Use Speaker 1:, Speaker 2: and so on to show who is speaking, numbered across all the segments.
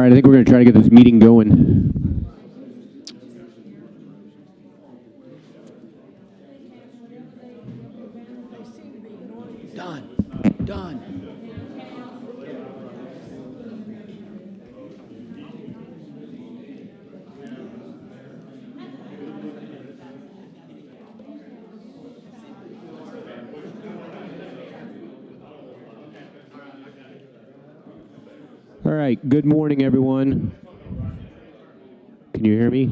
Speaker 1: right, I think we're going to try to get this meeting going.
Speaker 2: Done.
Speaker 1: All right, good morning, everyone. Can you hear me?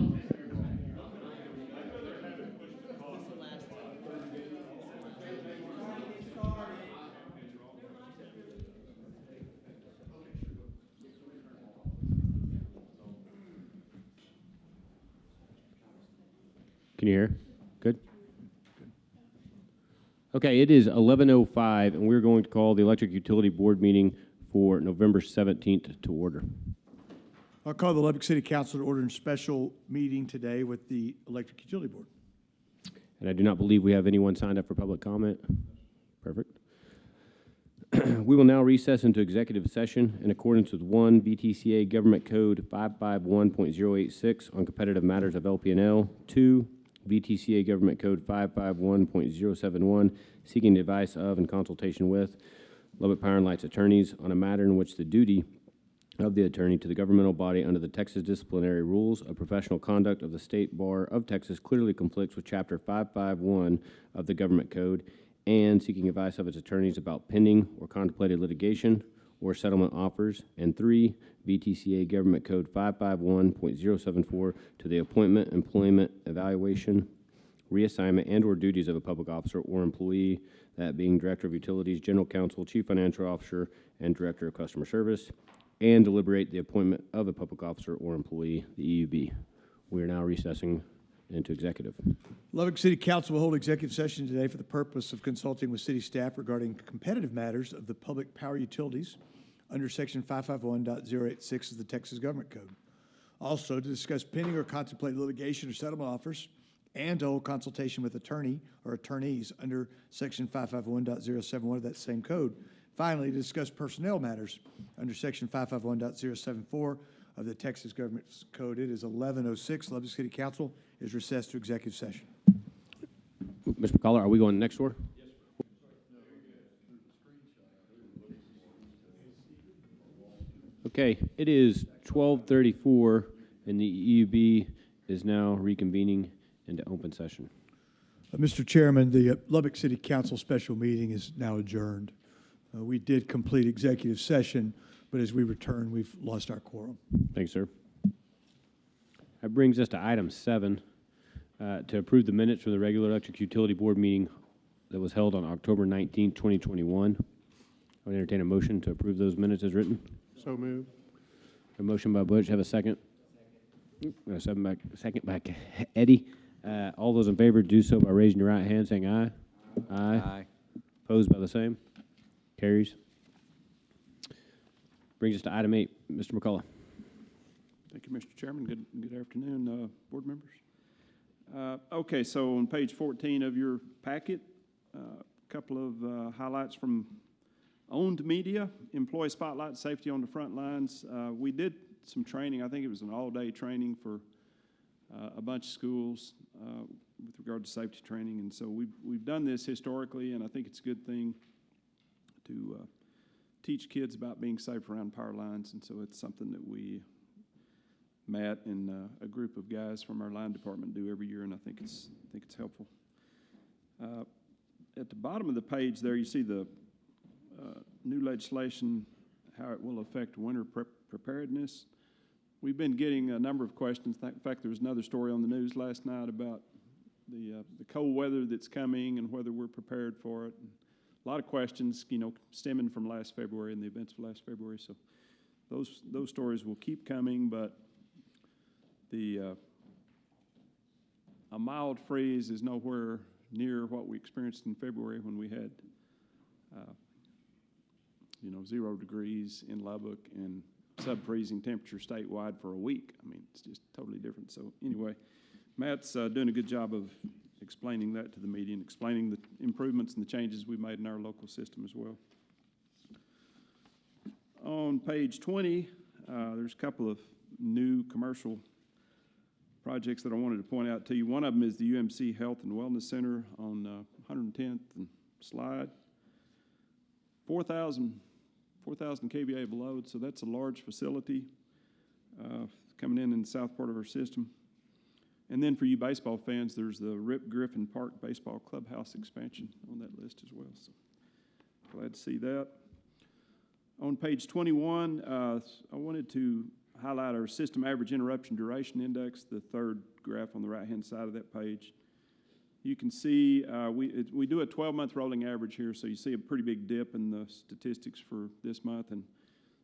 Speaker 1: Can you hear? Good? Okay, it is 11:05, and we're going to call the Electric Utility Board meeting for November 17th to order.
Speaker 2: I'll call the Lubbock City Council to order a special meeting today with the Electric Utility Board.
Speaker 1: And I do not believe we have anyone signed up for public comment. Perfect. We will now recess into executive session in accordance with 1 VTCA Government Code 551.086 on competitive matters of Lpnl, 2 VTCA Government Code 551.071 seeking the advice of and consultation with Lubbock Power and Light's attorneys on a matter in which the duty of the attorney to the governmental body under the Texas Disciplinary Rules of Professional Conduct of the State Bar of Texas clearly conflicts with Chapter 551 of the Government Code, and seeking advice of its attorneys about pending or contemplated litigation or settlement offers, and 3, VTCA Government Code 551.074 to the appointment, employment, evaluation, reassignment, and or duties of a public officer or employee, that being Director of Utilities, General Counsel, Chief Financial Officer, and Director of Customer Service, and deliberate the appointment of a public officer or employee, the EUB. We are now recessing into executive.
Speaker 2: Lubbock City Council will hold executive session today for the purpose of consulting with city staff regarding competitive matters of the public power utilities under Section 551.086 of the Texas Government Code. Also, to discuss pending or contemplated litigation or settlement offers, and to hold consultation with attorney or attorneys under Section 551.071 of that same code. Finally, to discuss personnel matters under Section 551.074 of the Texas Government Code. It is 11:06. Lubbock City Council is recessed to executive session.
Speaker 1: Mr. McCullough, are we going next door? Okay, it is 12:34, and the EUB is now reconvening into open session.
Speaker 2: Mr. Chairman, the Lubbock City Council special meeting is now adjourned. We did complete executive session, but as we return, we've lost our quorum.
Speaker 1: Thanks, sir. That brings us to item 7, to approve the minutes from the regular Electric Utility Board meeting that was held on October 19, 2021. I would entertain a motion to approve those minutes as written.
Speaker 3: So moved.
Speaker 1: A motion by Butch. Have a second. A second by Eddie. All those in favor do so by raising your right hand, saying aye. Aye. Opposed by the same. Carries. Brings us to item 8. Mr. McCullough.
Speaker 3: Thank you, Mr. Chairman. Good afternoon, board members. Okay, so on page 14 of your packet, a couple of highlights from owned media, employee spotlight, safety on the front lines. We did some training. I think it was an all-day training for a bunch of schools with regard to safety training, and so we've done this historically, and I think it's a good thing to teach kids about being safe around power lines, and so it's something that Matt and a group of guys from our line department do every year, and I think it's helpful. At the bottom of the page there, you see the new legislation, how it will affect winter preparedness. We've been getting a number of questions. In fact, there was another story on the news last night about the cold weather that's coming and whether we're prepared for it. And a lot of questions, stemming from last February and the events of last February. So those stories will keep coming, but a mild freeze is nowhere near what we experienced in February when we had 0 degrees in Lubbock and sub-freezing temperature statewide for a week. I mean, it's just totally different. So anyway, Matt's doing a good job of explaining that to the media and explaining the improvements and the changes we made in our local system as well. On page 20, there's a couple of new commercial projects that I wanted to point out to you. One of them is the UMC Health and Wellness Center on 110th and Slide. 4,000 kVA of load, so that's a large facility coming in the south part of our system. And then for you baseball fans, there's the Rip Griffin Park Baseball Clubhouse expansion on that list as well. So glad to see that. On page 21, I wanted to highlight our System Average Interruption Duration Index, the third graph on the right-hand side of that page. You can see we do a 12-month rolling average here, so you see a pretty big dip in the statistics for this month. And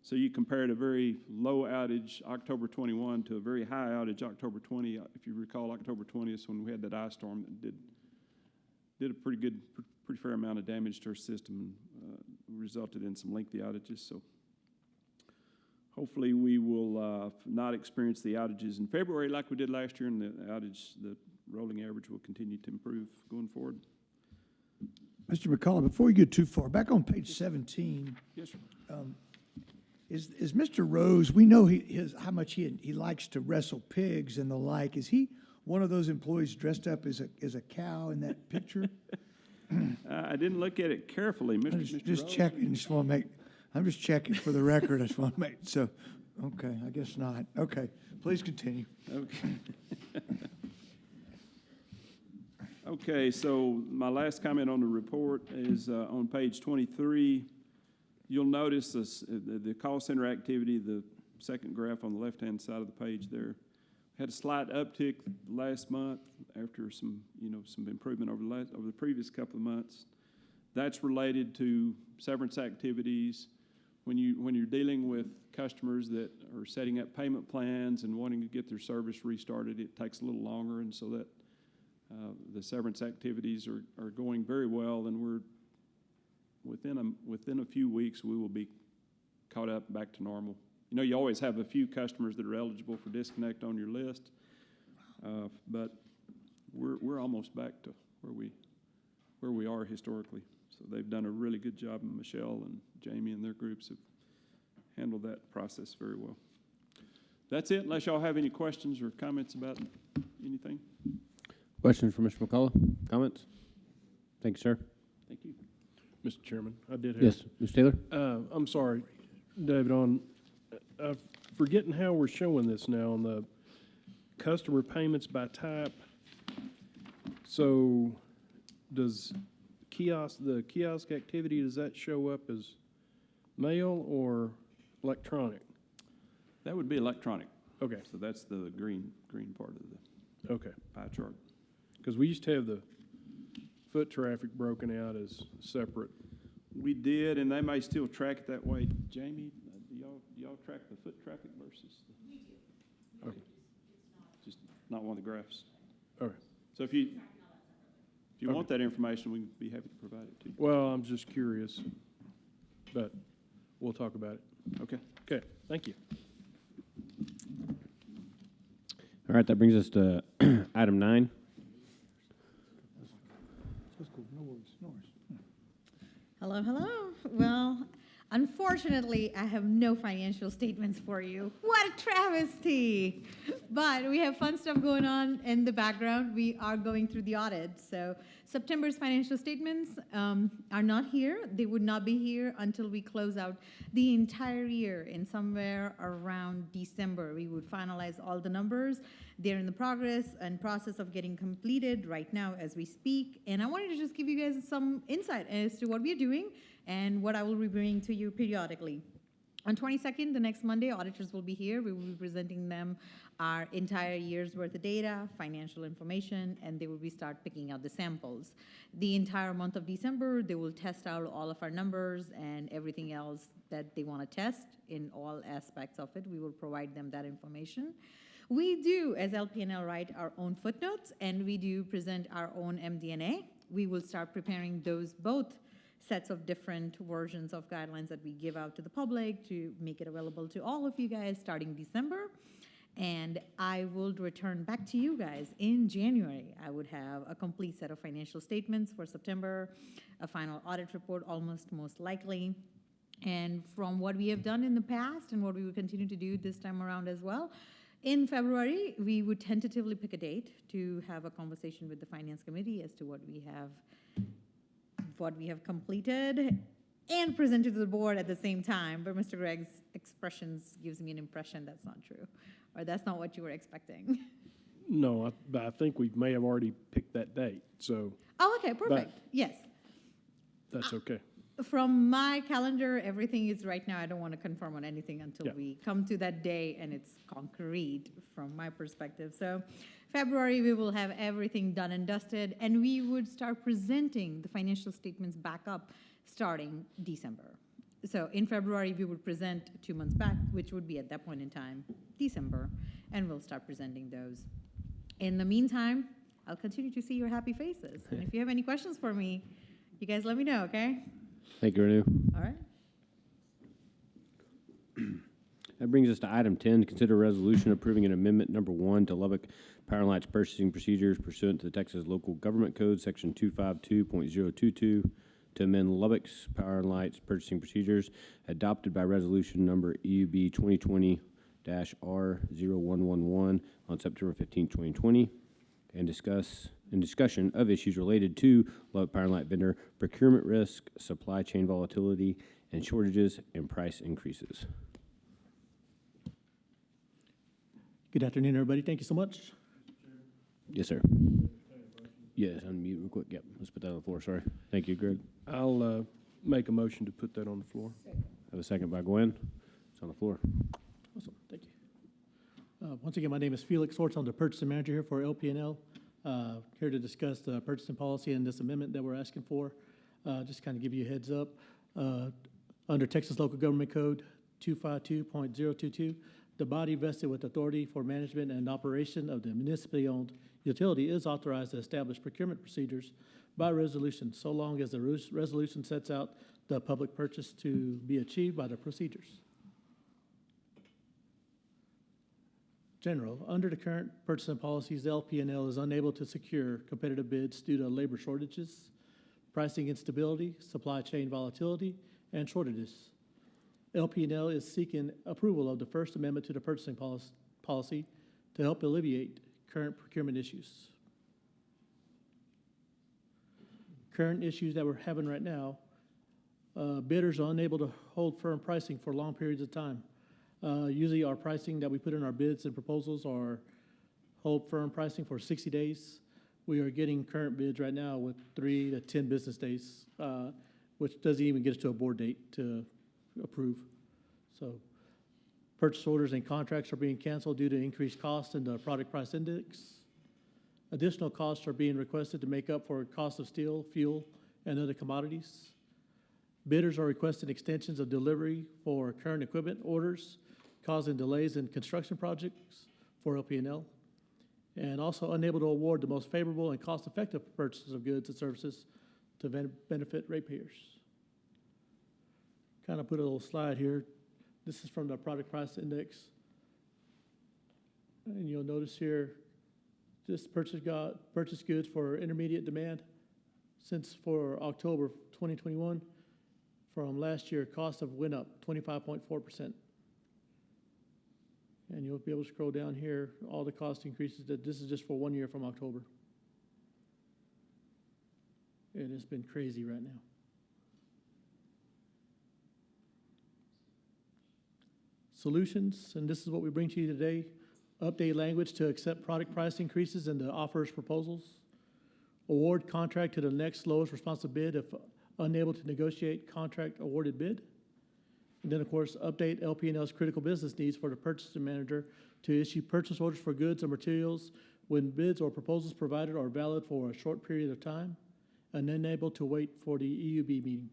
Speaker 3: so you compared a very low outage, October 21, to a very high outage, October 20. If you recall, October 20th is when we had that ice storm that did a pretty fair amount of damage to our system and resulted in some lengthy outages. So hopefully we will not experience the outages in February like we did last year, and the rolling average will continue to improve going forward.
Speaker 2: Mr. McCullough, before you get too far, back on page 17.
Speaker 3: Yes, sir.
Speaker 2: Is Mr. Rose, we know how much he likes to wrestle pigs and the like. Is he one of those employees dressed up as a cow in that picture?
Speaker 3: I didn't look at it carefully, Mr.
Speaker 2: Just
Speaker 3: Rose.
Speaker 2: checking. I'm just checking for the record. I just want to make, so, okay, I guess not. Okay, please continue.
Speaker 3: Okay. Okay, so my last comment on the report is on page 23. You'll notice the call center activity, the second graph on the left-hand side of the page there. Had a slight uptick last month after some improvement over the previous couple of months. That's related to severance activities. When you're dealing with customers that are setting up payment plans and wanting to get their service restarted, it takes a little longer, and so that the severance activities are going very well, and we're within a few weeks we will be caught up back to normal. You know, you always have a few customers that are eligible for disconnect on your list, but we're almost back to where we are historically. So they've done a really good job, and Michelle and Jamie and their groups have handled that process very well. That's it, unless y'all have any questions or comments about anything.
Speaker 1: Questions for Mr. McCullough? Comments? Thank you, sir.
Speaker 3: Thank you.
Speaker 4: Mr. Chairman, I did have.
Speaker 1: Yes, Mr. Taylor?
Speaker 4: I'm sorry, David, on forgetting how we're showing this now on the customer payments by type. So does the kiosk activity, does that show up as mail or electronic?
Speaker 3: That would be electronic.
Speaker 4: Okay.
Speaker 3: So that's the green part of the pie chart.
Speaker 4: Because we used to have the foot traffic broken out as separate.
Speaker 3: We did, and they may still track it that way. Jamie, do y'all track the foot traffic versus? We do. Okay. Just not one of the graphs.
Speaker 4: All right.
Speaker 3: So if you want that information, we'd be happy to provide it to you.
Speaker 4: Well, I'm just curious, but we'll talk about it.
Speaker 3: Okay.
Speaker 4: Okay, thank you.
Speaker 1: All right, that brings us to item 9.
Speaker 5: Hello, hello. Well, unfortunately, I have no financial statements for you. What a travesty! But we have fun stuff going on in the background. We are going through the audit. So September's financial statements are not here. They would not be here until we close out the entire year. In somewhere around December, we would finalize all the numbers. They're in the process of getting completed right now as we speak. And I wanted to just give you guys some insight as to what we are doing and what I will be bringing to you periodically. On 22nd, the next Monday, auditors will be here. We will be presenting them our entire year's worth of data, financial information, and they will start picking out the samples. The entire month of December, they will test out all of our numbers and everything else that they want to test in all aspects of it. We will provide them that information. We do, as Lpnl, write our own footnotes, and we do present our own MD&A. We will start preparing those both sets of different versions of guidelines that we give out to the public to make it available to all of you guys starting December. And I will return back to you guys in January. I would have a complete set of financial statements for September, a final audit report most likely. And from what we have done in the past and what we will continue to do this time around as well, in February, we would tentatively pick a date to have a conversation with the Finance Committee as to what we have completed and presented to the board at the same time. But Mr. Gregg's expressions gives me an impression that's not true, or that's not what you were expecting.
Speaker 4: No, but I think we may have already picked that date, so
Speaker 5: Oh, okay, perfect. Yes.
Speaker 4: that's okay.
Speaker 5: From my calendar, everything is right now. I don't want to confirm on anything until
Speaker 4: Yeah.
Speaker 5: we come to that day and it's concrete from my perspective. So February, we will have everything done and dusted, and we would start presenting the financial statements back up starting December. So in February, we would present 2 months back, which would be at that point in time, December, and we'll start presenting those. In the meantime, I'll continue to see your happy faces. And if you have any questions for me, you guys let me know, okay?
Speaker 1: Thank you, Renu.
Speaker 5: All right.
Speaker 1: That brings us to item 10, to consider resolution approving an amendment number 1 to Lubbock Power and Lights purchasing procedures pursuant to the Texas Local Government Code, Section 252.022, to amend Lubbock's Power and Lights purchasing procedures adopted by resolution number EUB 2020-R0111 on September 15, 2020, and discussion of issues related to Lubbock Power and Light vendor procurement risk, supply chain volatility, and shortages and price increases.
Speaker 6: Good afternoon, everybody. Thank you so much.
Speaker 1: Yes, sir. Yes, unmute real quick. Yep, let's put that on the floor. Sorry. Thank you, Greg.
Speaker 4: I'll make a motion to put that on the floor.
Speaker 1: Have a second by Gwen. It's on the floor.
Speaker 6: Awesome. Thank you. Once again, my name is Felix Sorts. I'm the purchasing manager here for Lpnl. Here to discuss the purchasing policy and this amendment that we're asking for. Just kind of give you a heads up. Under Texas Local Government Code 252.022, the body vested with authority for management and operation of the municipally owned utility is authorized to establish procurement procedures by resolution, so long as the resolution sets out the public purchase to be achieved by the procedures. General, under the current purchasing policies, the Lpnl is unable to secure competitive bids due to labor shortages, pricing instability, supply chain volatility, and shortages. Lpnl is seeking approval of the First Amendment to the purchasing policy to help alleviate current procurement issues. Current issues that we're having right now, bidders are unable to hold firm pricing for long periods of time. Usually our pricing that we put in our bids and proposals are hold firm pricing for 60 days. We are getting current bids right now with 3 to 10 business days, which doesn't even get us to a board date to approve. So purchase orders and contracts are being canceled due to increased costs in the product price index. Additional costs are being requested to make up for cost of steel, fuel, and other commodities. Bidders are requesting extensions of delivery for current equipment orders, causing delays in construction projects for Lpnl, and also unable to award the most favorable and cost-effective purchases of goods and services to benefit ratepayers. Kind of put a little slide here. This is from the product price index. And you'll notice here, this purchase goods for intermediate demand since for October 2021, from last year, costs have went up 25.4%. And you'll be able to scroll down here, all the cost increases. That this is just for 1 year from October. And it's been crazy right now. Solutions, and this is what we bring to you today. Update language to accept product price increases in the offers proposals. Award contract to the next lowest responsive bid if unable to negotiate contract awarded bid. And then, of course, update Lpnl's critical business needs for the purchasing manager to issue purchase orders for goods or materials when bids or proposals provided are valid for a short period of time and unable to wait for the EUB meeting,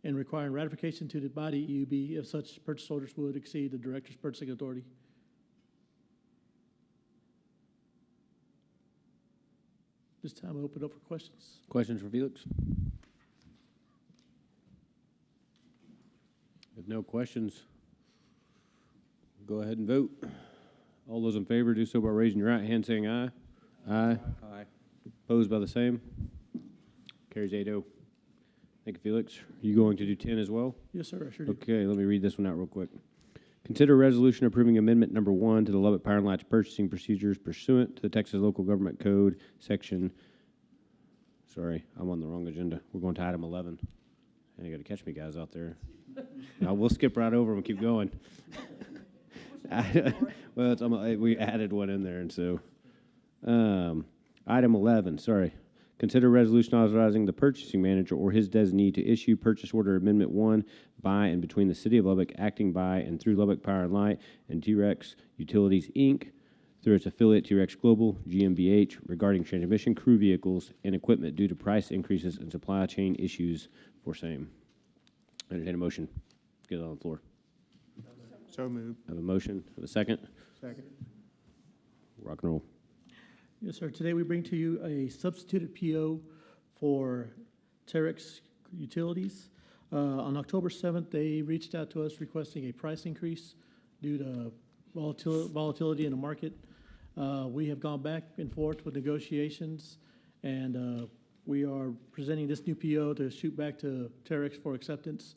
Speaker 6: and requiring ratification to the body EUB if such purchase orders would exceed the director's purchasing authority. This time I open up for questions.
Speaker 1: Questions for Felix? If no questions, go ahead and vote. All those in favor do so by raising your right hand saying aye. Aye. Aye. Opposed by the same? Carries 8-0. Thank you, Felix. Are you going to do 10 as well?
Speaker 6: Yes, sir, I sure do.
Speaker 1: Okay, let me read this one out real quick. Consider resolution approving amendment number 1 to the Lubbock Power and Lights purchasing procedures pursuant to the Texas Local Government Code, section, sorry, I'm on the wrong agenda. We're going to item 11. And you got to catch me, guys, out there. No, we'll skip right over them and keep going. Well, we added one in there, and so, item 11, sorry. Consider resolution authorizing the purchasing manager or his designee to issue purchase order amendment 1 by and between the City of Lubbock, acting by and through Lubbock Power and Light and T-Rex Utilities, Inc., through its affiliate T-Rex Global, GmbH, regarding transmission crew vehicles and equipment due to price increases and supply chain issues for same. Entertain a motion. Get it on the floor.
Speaker 2: So moved.
Speaker 1: Have a motion. Have a second.
Speaker 2: Second.
Speaker 1: Rock and roll.
Speaker 6: Yes, sir. Today we bring to you a substituted PO for Tariffs Utilities. On October 7th, they reached out to us requesting a price increase due to volatility in the market. We have gone back and forth with negotiations, and we are presenting this new PO to shoot back to Tariffs for acceptance.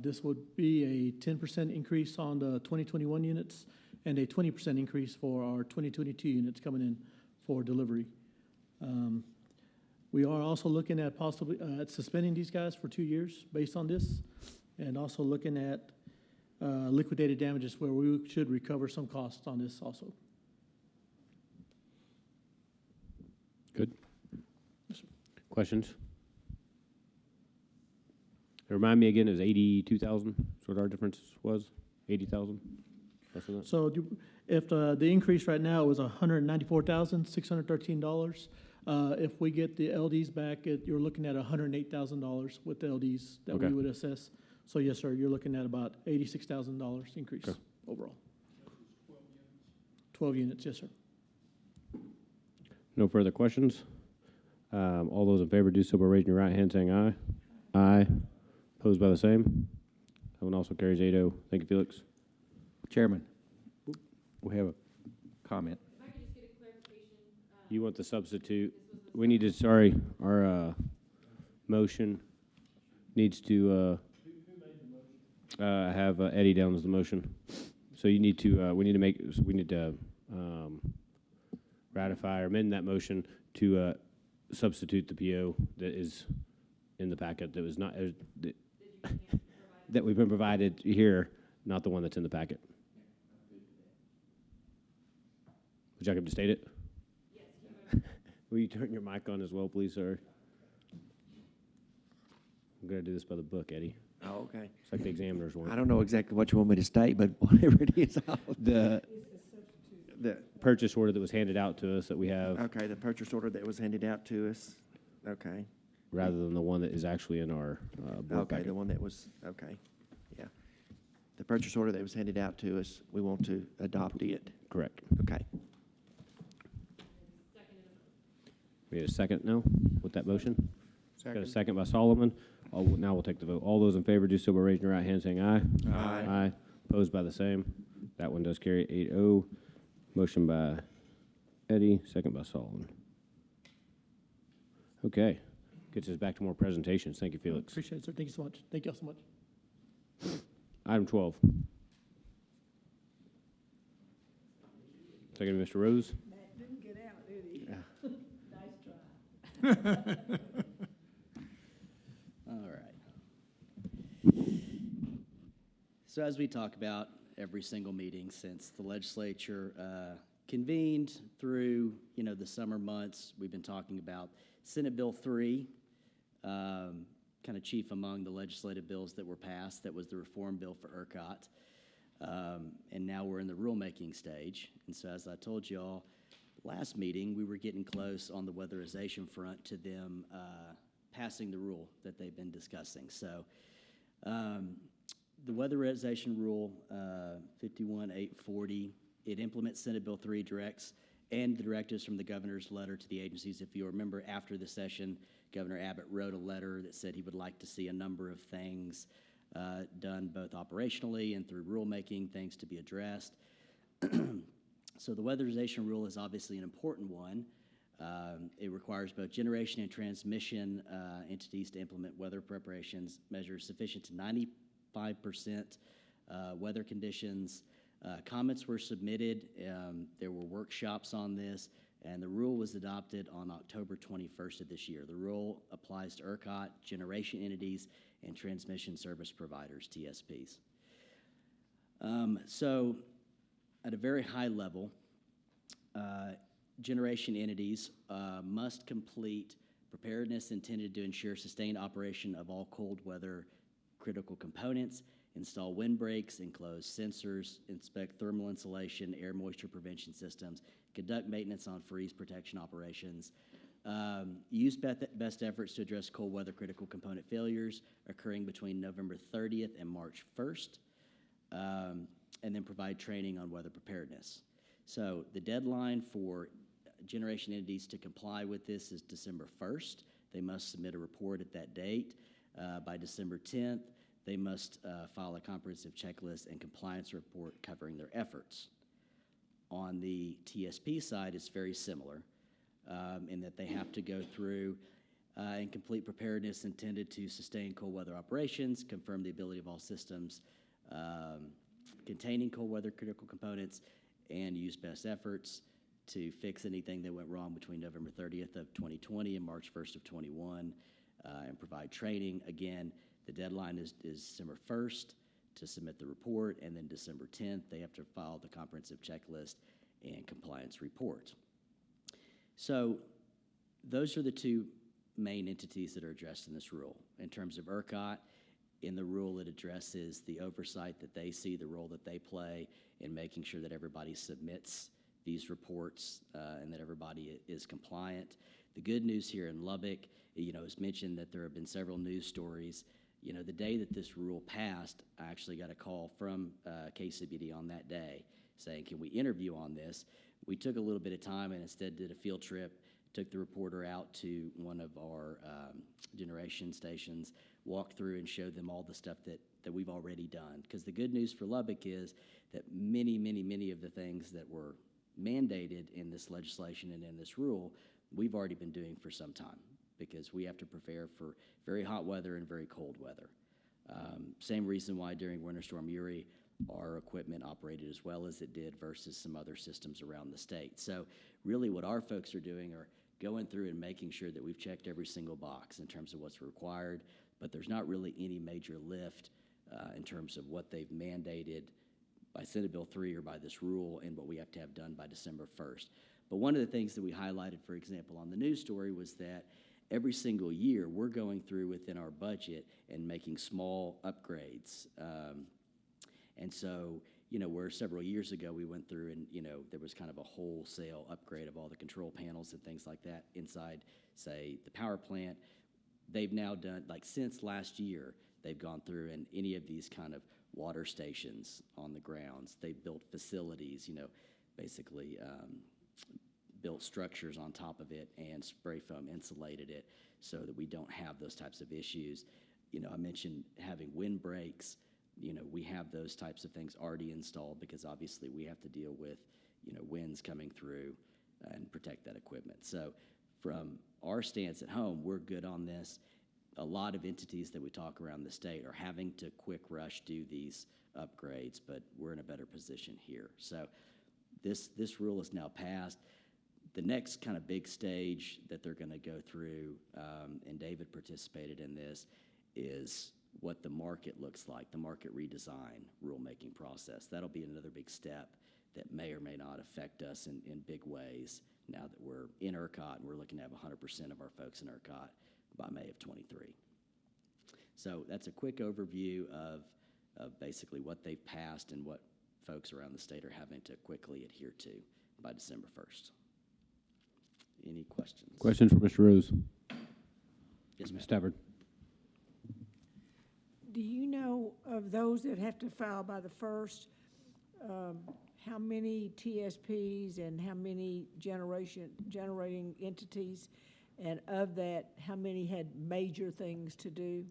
Speaker 6: This would be a 10% increase on the 2021 units and a 20% increase for our 2022 units coming in for delivery. We are also looking at possibly at suspending these guys for 2 years based on this, and also looking at liquidated damages where we should recover some costs on this also.
Speaker 1: Good.
Speaker 6: Yes, sir.
Speaker 1: Questions? Remind me again, it was 82,000, that's what our difference was? 80,000? Less than that?
Speaker 6: So if the increase right now was $194,613, if we get the LDs back, you're looking at $108,000 with the LDs that we
Speaker 1: Okay.
Speaker 6: would assess. So yes, sir, you're looking at about $86,000 increase
Speaker 1: Okay.
Speaker 6: overall. 12 units, yes, sir.
Speaker 1: No further questions? All those in favor do so by raising your right hand, saying aye. Aye. Opposed by the same? That one also carries 8-0. Thank you, Felix.
Speaker 7: Chairman, we have a comment.
Speaker 1: You want the substitute? We need to, sorry, our motion needs to have Eddie down as the motion. So you need to, we need to ratify or amend that motion to substitute the PO that is in the packet that was not, that we've been provided here, not the one that's in the packet. Would you like him to state it? Yes. Will you turn your mic on as well, please, sir? I'm going to do this by the book, Eddie.
Speaker 7: Oh, okay.
Speaker 1: It's like the examiner's one.
Speaker 7: I don't know exactly what you want me to state, but whatever it is,
Speaker 1: The
Speaker 7: the,
Speaker 1: purchase order that was handed out to us that we have,
Speaker 7: okay, the purchase order that was handed out to us, okay.
Speaker 1: rather than the one that is actually in our board
Speaker 7: Okay,
Speaker 1: packet.
Speaker 7: the one that was, okay, yeah. The purchase order that was handed out to us, we want to adopt it,
Speaker 1: Correct.
Speaker 7: okay.
Speaker 1: We need a second now with that motion? Got a
Speaker 2: Second.
Speaker 1: second by Solomon. Now we'll take the vote. All those in favor do so by raising your right hand, saying aye.
Speaker 7: Aye.
Speaker 1: Aye. Opposed by the same. That one does carry 8-0. Motion by Eddie, second by Solomon. Okay. Gets us back to more presentations. Thank you, Felix.
Speaker 6: Appreciate it, sir. Thank you so much. Thank you all so much.
Speaker 1: Item 12. Second, Mr. Rose.
Speaker 8: That didn't get out, did he? Nice try.
Speaker 9: All right. So as we talk about every single meeting since the legislature convened through, the summer months, we've been talking about Senate Bill 3, kind of chief among the legislative bills that were passed. That was the reform bill for ERCOT. And now we're in the rulemaking stage. And so as I told you all, last meeting, we were getting close on the weatherization front to them passing the rule that they've been discussing. So the weatherization rule, 51840, it implements Senate Bill 3 directs and the directives from the governor's letter to the agencies. If you remember, after the session, Governor Abbott wrote a letter that said he would like to see a number of things done both operationally and through rulemaking, things to be addressed. So the weatherization rule is obviously an important one. It requires both generation and transmission entities to implement weather preparations measures sufficient to 95% weather conditions. Comments were submitted. There were workshops on this, and the rule was adopted on October 21st of this year. The rule applies to ERCOT, generation entities, and transmission service providers, TSPs. So at a very high level, generation entities must complete preparedness intended to ensure sustained operation of all cold weather critical components, install windbreaks, enclose sensors, inspect thermal insulation, air moisture prevention systems, conduct maintenance on freeze protection operations, use best efforts to address cold weather critical component failures occurring between November 30th and March 1st, and then provide training on weather preparedness. So the deadline for generation entities to comply with this is December 1st. They must submit a report at that date. By December 10th, they must file a comprehensive checklist and compliance report covering their efforts. On the TSP side, it's very similar in that they have to go through and complete preparedness intended to sustain cold weather operations, confirm the ability of all systems containing cold weather critical components, and use best efforts to fix anything that went wrong between November 30th of 2020 and March 1st of 21, and provide training. Again, the deadline is December 1st to submit the report, and then December 10th, they have to file the comprehensive checklist and compliance report. So those are the two main entities that are addressed in this rule. In terms of ERCOT, in the rule, it addresses the oversight that they see, the role that they play in making sure that everybody submits these reports and that everybody is compliant. The good news here in Lubbock, it's mentioned that there have been several news stories. The day that this rule passed, I actually got a call from KCBD on that day saying, can we interview on this? We took a little bit of time and instead did a field trip, took the reporter out to one of our generation stations, walked through and showed them all the stuff that we've already done. Because the good news for Lubbock is that many of the things that were mandated in this legislation and in this rule, we've already been doing for some time because we have to prepare for very hot weather and very cold weather. Same reason why during Winter Storm Uri, our equipment operated as well as it did versus some other systems around the state. So really what our folks are doing are going through and making sure that we've checked every single box in terms of what's required, but there's not really any major lift in terms of what they've mandated by Senate Bill 3 or by this rule and what we have to have done by December 1st. But one of the things that we highlighted, for example, on the news story was that every single year we're going through within our budget and making small upgrades. And so, where several years ago we went through and, there was kind of a wholesale upgrade of all the control panels and things like that inside, say, the power plant, they've now done, since last year, they've gone through and any of these kind of water stations on the grounds, they've built facilities, basically built structures on top of it and spray foam insulated it so that we don't have those types of issues. I mentioned having windbreaks. We have those types of things already installed because obviously we have to deal with, winds coming through and protect that equipment. So from our stance at home, we're good on this. A lot of entities that we talk around the state are having to quick rush do these upgrades, but we're in a better position here. So this rule is now passed. The next kind of big stage that they're going to go through, and David participated in this, is what the market looks like, the market redesign rulemaking process. That'll be another big step that may or may not affect us in big ways now that we're in ERCOT and we're looking to have 100% of our folks in ERCOT by May of 23. So that's a quick overview of basically what they've passed and what folks around the state are having to quickly adhere to by December 1st. Any questions?
Speaker 1: Questions for Mr. Rose?
Speaker 9: Yes,
Speaker 1: Ms.
Speaker 9: ma'am.
Speaker 1: Stafford.
Speaker 8: Do you know of those that have to file by the 1st, how many TSPs and how many generating entities? And of that, how many had major things to do?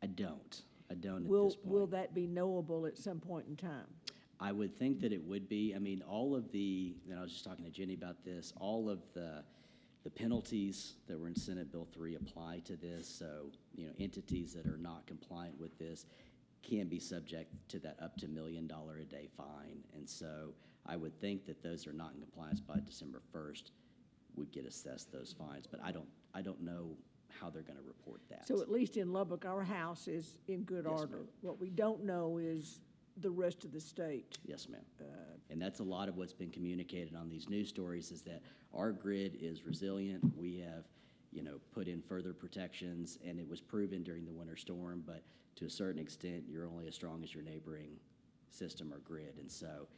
Speaker 9: I don't at this point.
Speaker 8: Will that be knowable at some point in time?
Speaker 9: I would think that it would be. I mean, all of the, and I was just talking to Jenny about this, all of the The penalties that were in Senate Bill 3 apply to this, so, entities that are not compliant with this can be subject to that up to $1 million a day fine. And so I would think that those are not in compliance by December 1st would get assessed those fines, but I don't know how they're going to report that.
Speaker 8: So at least in Lubbock, our house is in good
Speaker 9: Yes,
Speaker 8: order.
Speaker 9: ma'am.
Speaker 8: What we don't know is the rest of the state.
Speaker 9: Yes, ma'am. And that's a lot of what's been communicated on these news stories is that our grid is resilient. We have, put in further protections, and it was proven during the winter storm, but to a certain extent, you're only as strong as your neighboring system or grid. And so,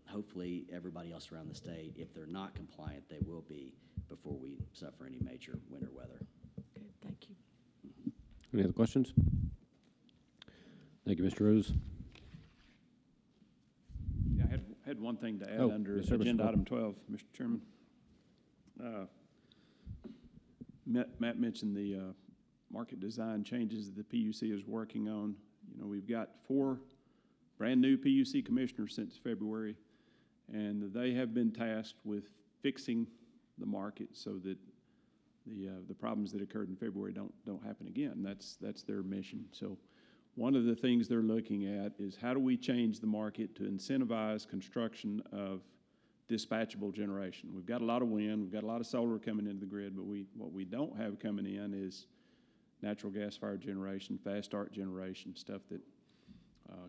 Speaker 9: hopefully everybody else around the state, if they're not compliant, they will be before we suffer any major winter weather.
Speaker 8: Okay, thank you.
Speaker 1: Any other questions? Thank you, Mr. Rose.
Speaker 3: Yeah, I had one thing to add
Speaker 1: Oh,
Speaker 3: under
Speaker 1: yes, sir, Mr.
Speaker 3: Agenda
Speaker 1: Bud.
Speaker 3: Item 12, Mr. Chairman. Matt mentioned the market design changes that the PUC is working on. We've got 4 brand-new PUC commissioners since February, and they have been tasked with fixing the market so that the problems that occurred in February don't happen again. That's their mission. So one of the things they're looking at is how do we change the market to incentivize construction of dispatchable generation. We've got a lot of wind, we've got a lot of solar coming into the grid, but what we don't have coming in is natural gas-fired generation, fast start generation, stuff that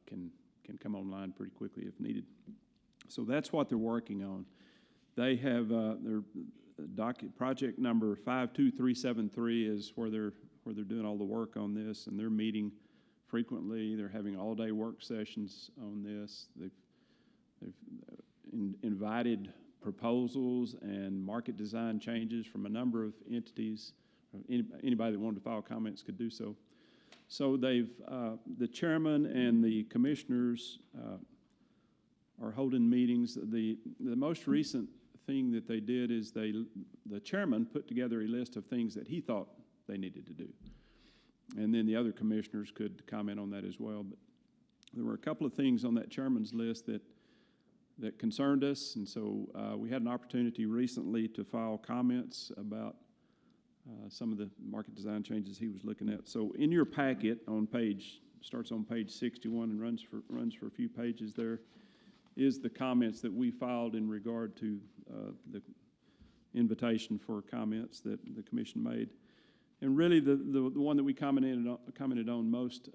Speaker 3: can come online pretty quickly if needed. So that's what they're working on. They have their project number 52373 is where they're doing all the work on this, and they're meeting frequently. They're having all-day work sessions on this. They've invited proposals and market design changes from a number of entities. Anybody that wanted to file comments could do so. So the chairman and the commissioners are holding meetings. The most recent thing that they did is the chairman put together a list of things that he thought they needed to do. And then the other commissioners could comment on that as well. But there were a couple of things on that chairman's list that concerned us, and so we had an opportunity recently to file comments about some of the market design changes he was looking at. So in your packet starts on page 61 and runs for a few pages there, is the comments that we filed in regard to the invitation for comments that the commission made. And really the one that we commented on most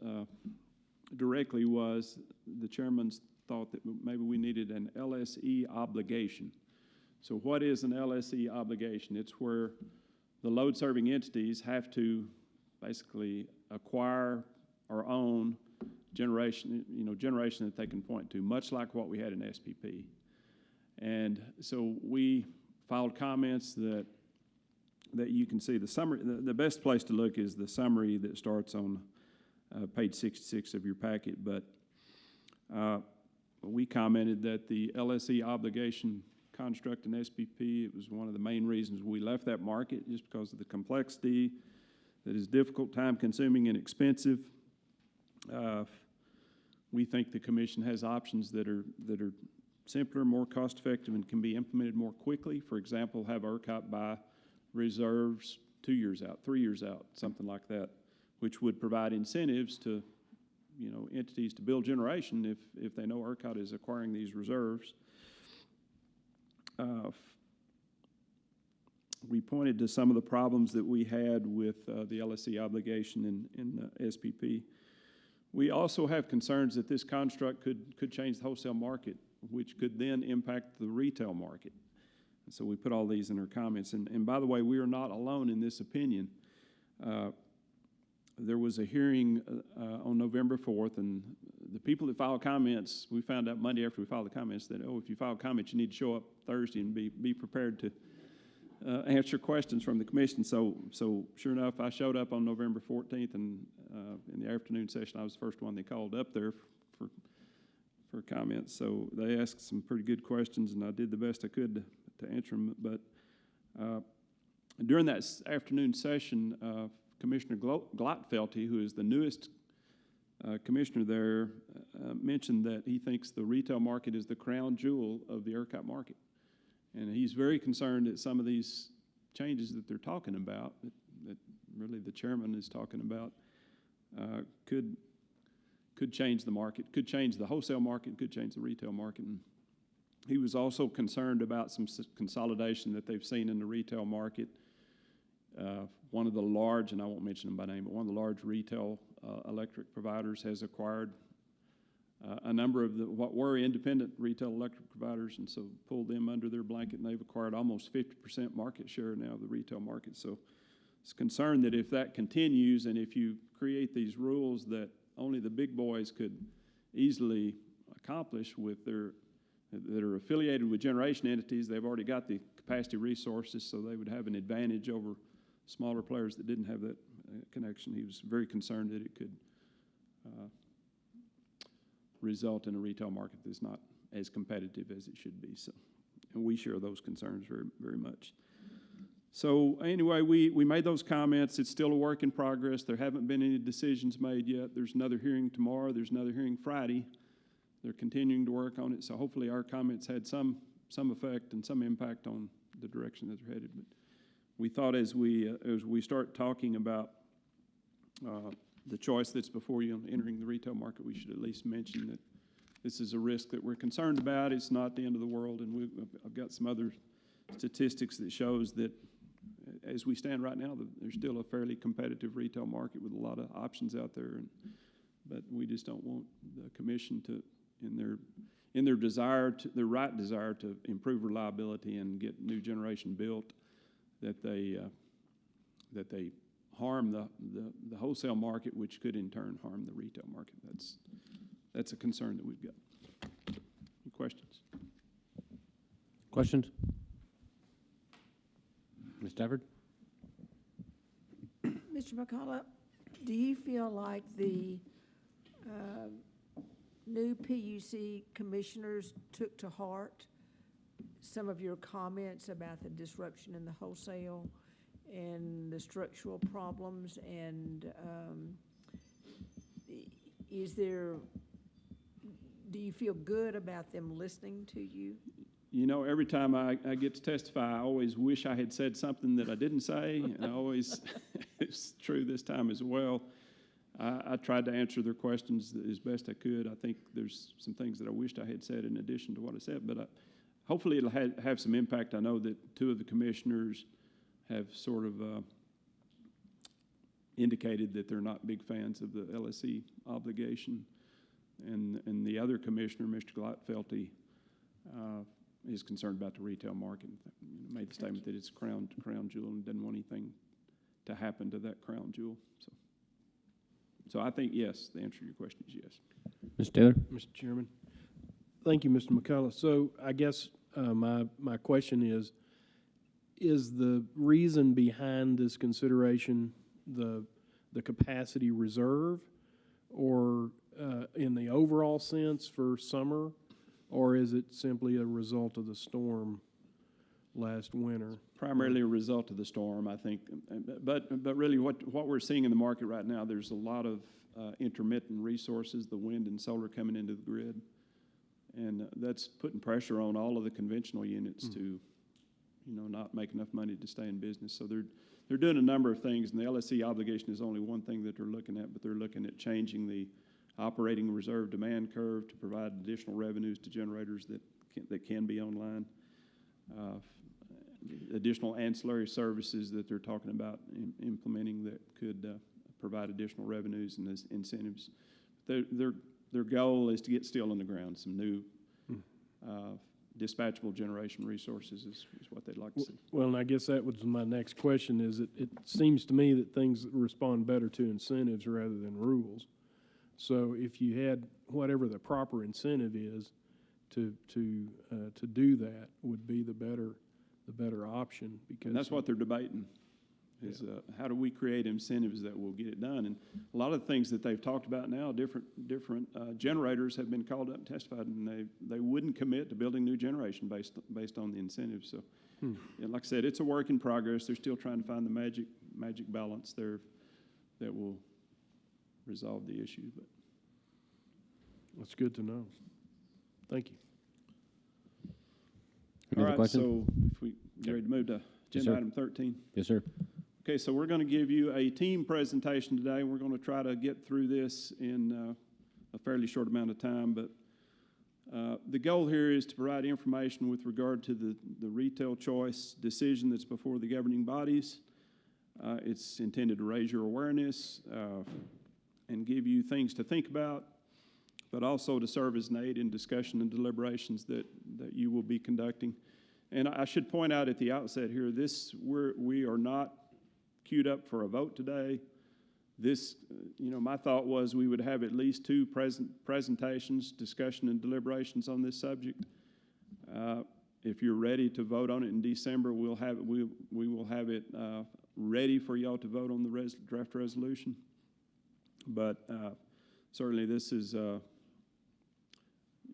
Speaker 3: directly was the chairman's thought that maybe we needed an LSE obligation. So what is an LSE obligation? It's where the load-serving entities have to basically acquire or own generation that they can point to, much like what we had in SPP. And so we filed comments that you can see. The summary, the best place to look is the summary that starts on page 66 of your packet, but we commented that the LSE obligation construct in SPP, it was one of the main reasons we left that market, just because of the complexity that is difficult, time-consuming, and expensive. We think the commission has options that are simpler, more cost-effective, and can be implemented more quickly. For example, have ERCOT buy reserves 2 years out, 3 years out, something like that, which would provide incentives to entities to build generation if they know ERCOT is acquiring these reserves. We pointed to some of the problems that we had with the LSE obligation in SPP. We also have concerns that this construct could change the wholesale market, which could then impact the retail market. And so we put all these in our comments. And by the way, we are not alone in this opinion. There was a hearing on November 4th, and the people that filed comments, we found out Monday after we filed the comments that, if you file comments, you need to show up Thursday and be prepared to answer questions from the commission. So sure enough, I showed up on November 14th, and in the afternoon session, I was the first one they called up there for comments. So they asked some pretty good questions, and I did the best I could to answer them. But during that afternoon session, Commissioner Glotfelty, who is the newest commissioner there, mentioned that he thinks the retail market is the crown jewel of the ERCOT market. And he's very concerned that some of these changes that they're talking about, that really the chairman is talking about, could change the market, could change the wholesale market, could change the retail market. And he was also concerned about some consolidation that they've seen in the retail market. One of the large, and I won't mention them by name, but one of the large retail electric providers has acquired a number of what were independent retail electric providers, and so pulled them under their blanket, and they've acquired almost 50% market share now of the retail market. So it's concerned that if that continues, and if you create these rules that only the big boys could easily accomplish with that are affiliated with generation entities, they've already got the capacity resources, so they would have an advantage over smaller players that didn't have that connection. He was very concerned that it could result in a retail market that's not as competitive as it should be. So, and we share those concerns very, very much. So anyway, we made those comments. It's still a work in progress. There haven't been any decisions made yet. There's another hearing tomorrow. There's another hearing Friday. They're continuing to work on it. So hopefully our comments had some effect and some impact on the direction that they're headed. But we thought as we start talking about the choice that's before you on entering the retail market, we should at least mention that this is a risk that we're concerned about. It's not the end of the world, and I've got some other statistics that shows that as we stand right now, there's still a fairly competitive retail market with a lot of options out there, but we just don't want the commission to, in their desire, their right desire to improve reliability and get new generation built, that they harm the wholesale market, which could in turn harm the retail market. That's a concern that we've got. Any questions?
Speaker 1: Questions? Ms. Stafford?
Speaker 8: Mr. McCullough, do you feel like the new PUC commissioners took to heart some of your comments about the disruption in the wholesale and the structural problems, and do you feel good about them listening to you?
Speaker 3: You know, every time I get to testify, I always wish I had said something that I didn't say, and I always, it's true this time as well. I tried to answer their questions as best I could. I think there's some things that I wished I had said in addition to what I said, but hopefully it'll have some impact. I know that two of the commissioners have sort of indicated that they're not big fans of the Lse obligation, and the other commissioner, Mr. Glatfelty, is concerned about the retail market. Made the statement that it's a crown jewel and doesn't want anything to happen to that crown jewel. So I think yes. The answer to your question is yes.
Speaker 1: Mr. Taylor?
Speaker 4: Mr. Chairman. Thank you, Mr. McCullough. So I guess my question is the reason behind this consideration the capacity reserve, or in the overall sense for summer, or is it simply a result of the storm last winter?
Speaker 3: Primarily a result of the storm, I think. But really what we're seeing in the market right now, there's a lot of intermittent resources, the wind and solar coming into the grid. And that's putting pressure on all of the conventional units to, not make enough money to stay in business. So they're doing a number of things, and the Lse obligation is only one thing that they're looking at, but they're looking at changing the operating reserve demand curve to provide additional revenues to generators that can be online. Additional ancillary services that they're talking about implementing that could provide additional revenues and incentives. Their goal is to get steel in the ground, some new dispatchable generation resources is what they'd like to see.
Speaker 4: Well, and I guess that was my next question, is it seems to me that things respond better to incentives rather than rules. So if you had whatever the proper incentive is to do that would be the better option, because
Speaker 3: And that's what they're debating, is how do we create incentives that will get it done? And a lot of the things that they've talked about now, different generators have been called up and testified, and they wouldn't commit to building new generation based on the incentives. So, and like I said, it's a work in progress. They're still trying to find the magic balance there that will resolve the issue. But
Speaker 4: that's good to know. Thank you.
Speaker 1: Any other questions?
Speaker 3: So if we get ready to move to
Speaker 1: Yes,
Speaker 3: Agenda
Speaker 1: sir.
Speaker 3: item 13.
Speaker 1: Yes, sir.
Speaker 3: Okay, so we're going to give you a team presentation today. We're going to try to get through this in a fairly short amount of time, but the goal here is to provide information with regard to the retail choice decision that's before the governing bodies. It's intended to raise your awareness and give you things to think about, but also to serve as an aid in discussion and deliberations that you will be conducting. And I should point out at the outset here, we are not queued up for a vote today. This, my thought was we would have at least two presentations, discussion and deliberations on this subject. If you're ready to vote on it in December, we will have it ready for y'all to vote on the draft resolution. But certainly this is,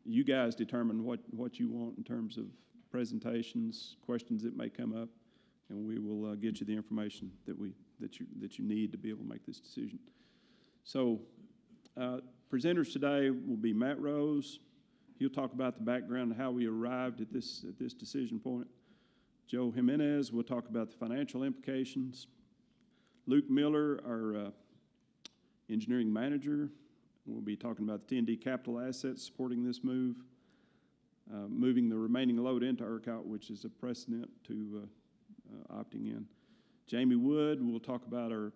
Speaker 3: you guys determine what you want in terms of presentations, questions that may come up, and we will get you the information that you need to be able to make this decision. So presenters today will be Matt Rose. He'll talk about the background and how we arrived at this decision point. Joe Jimenez will talk about the financial implications. Luke Miller, our engineering manager, will be talking about the T&D capital assets supporting this move, moving the remaining load into ERCOT, which is a precedent to opting in. Jamie Wood will talk about our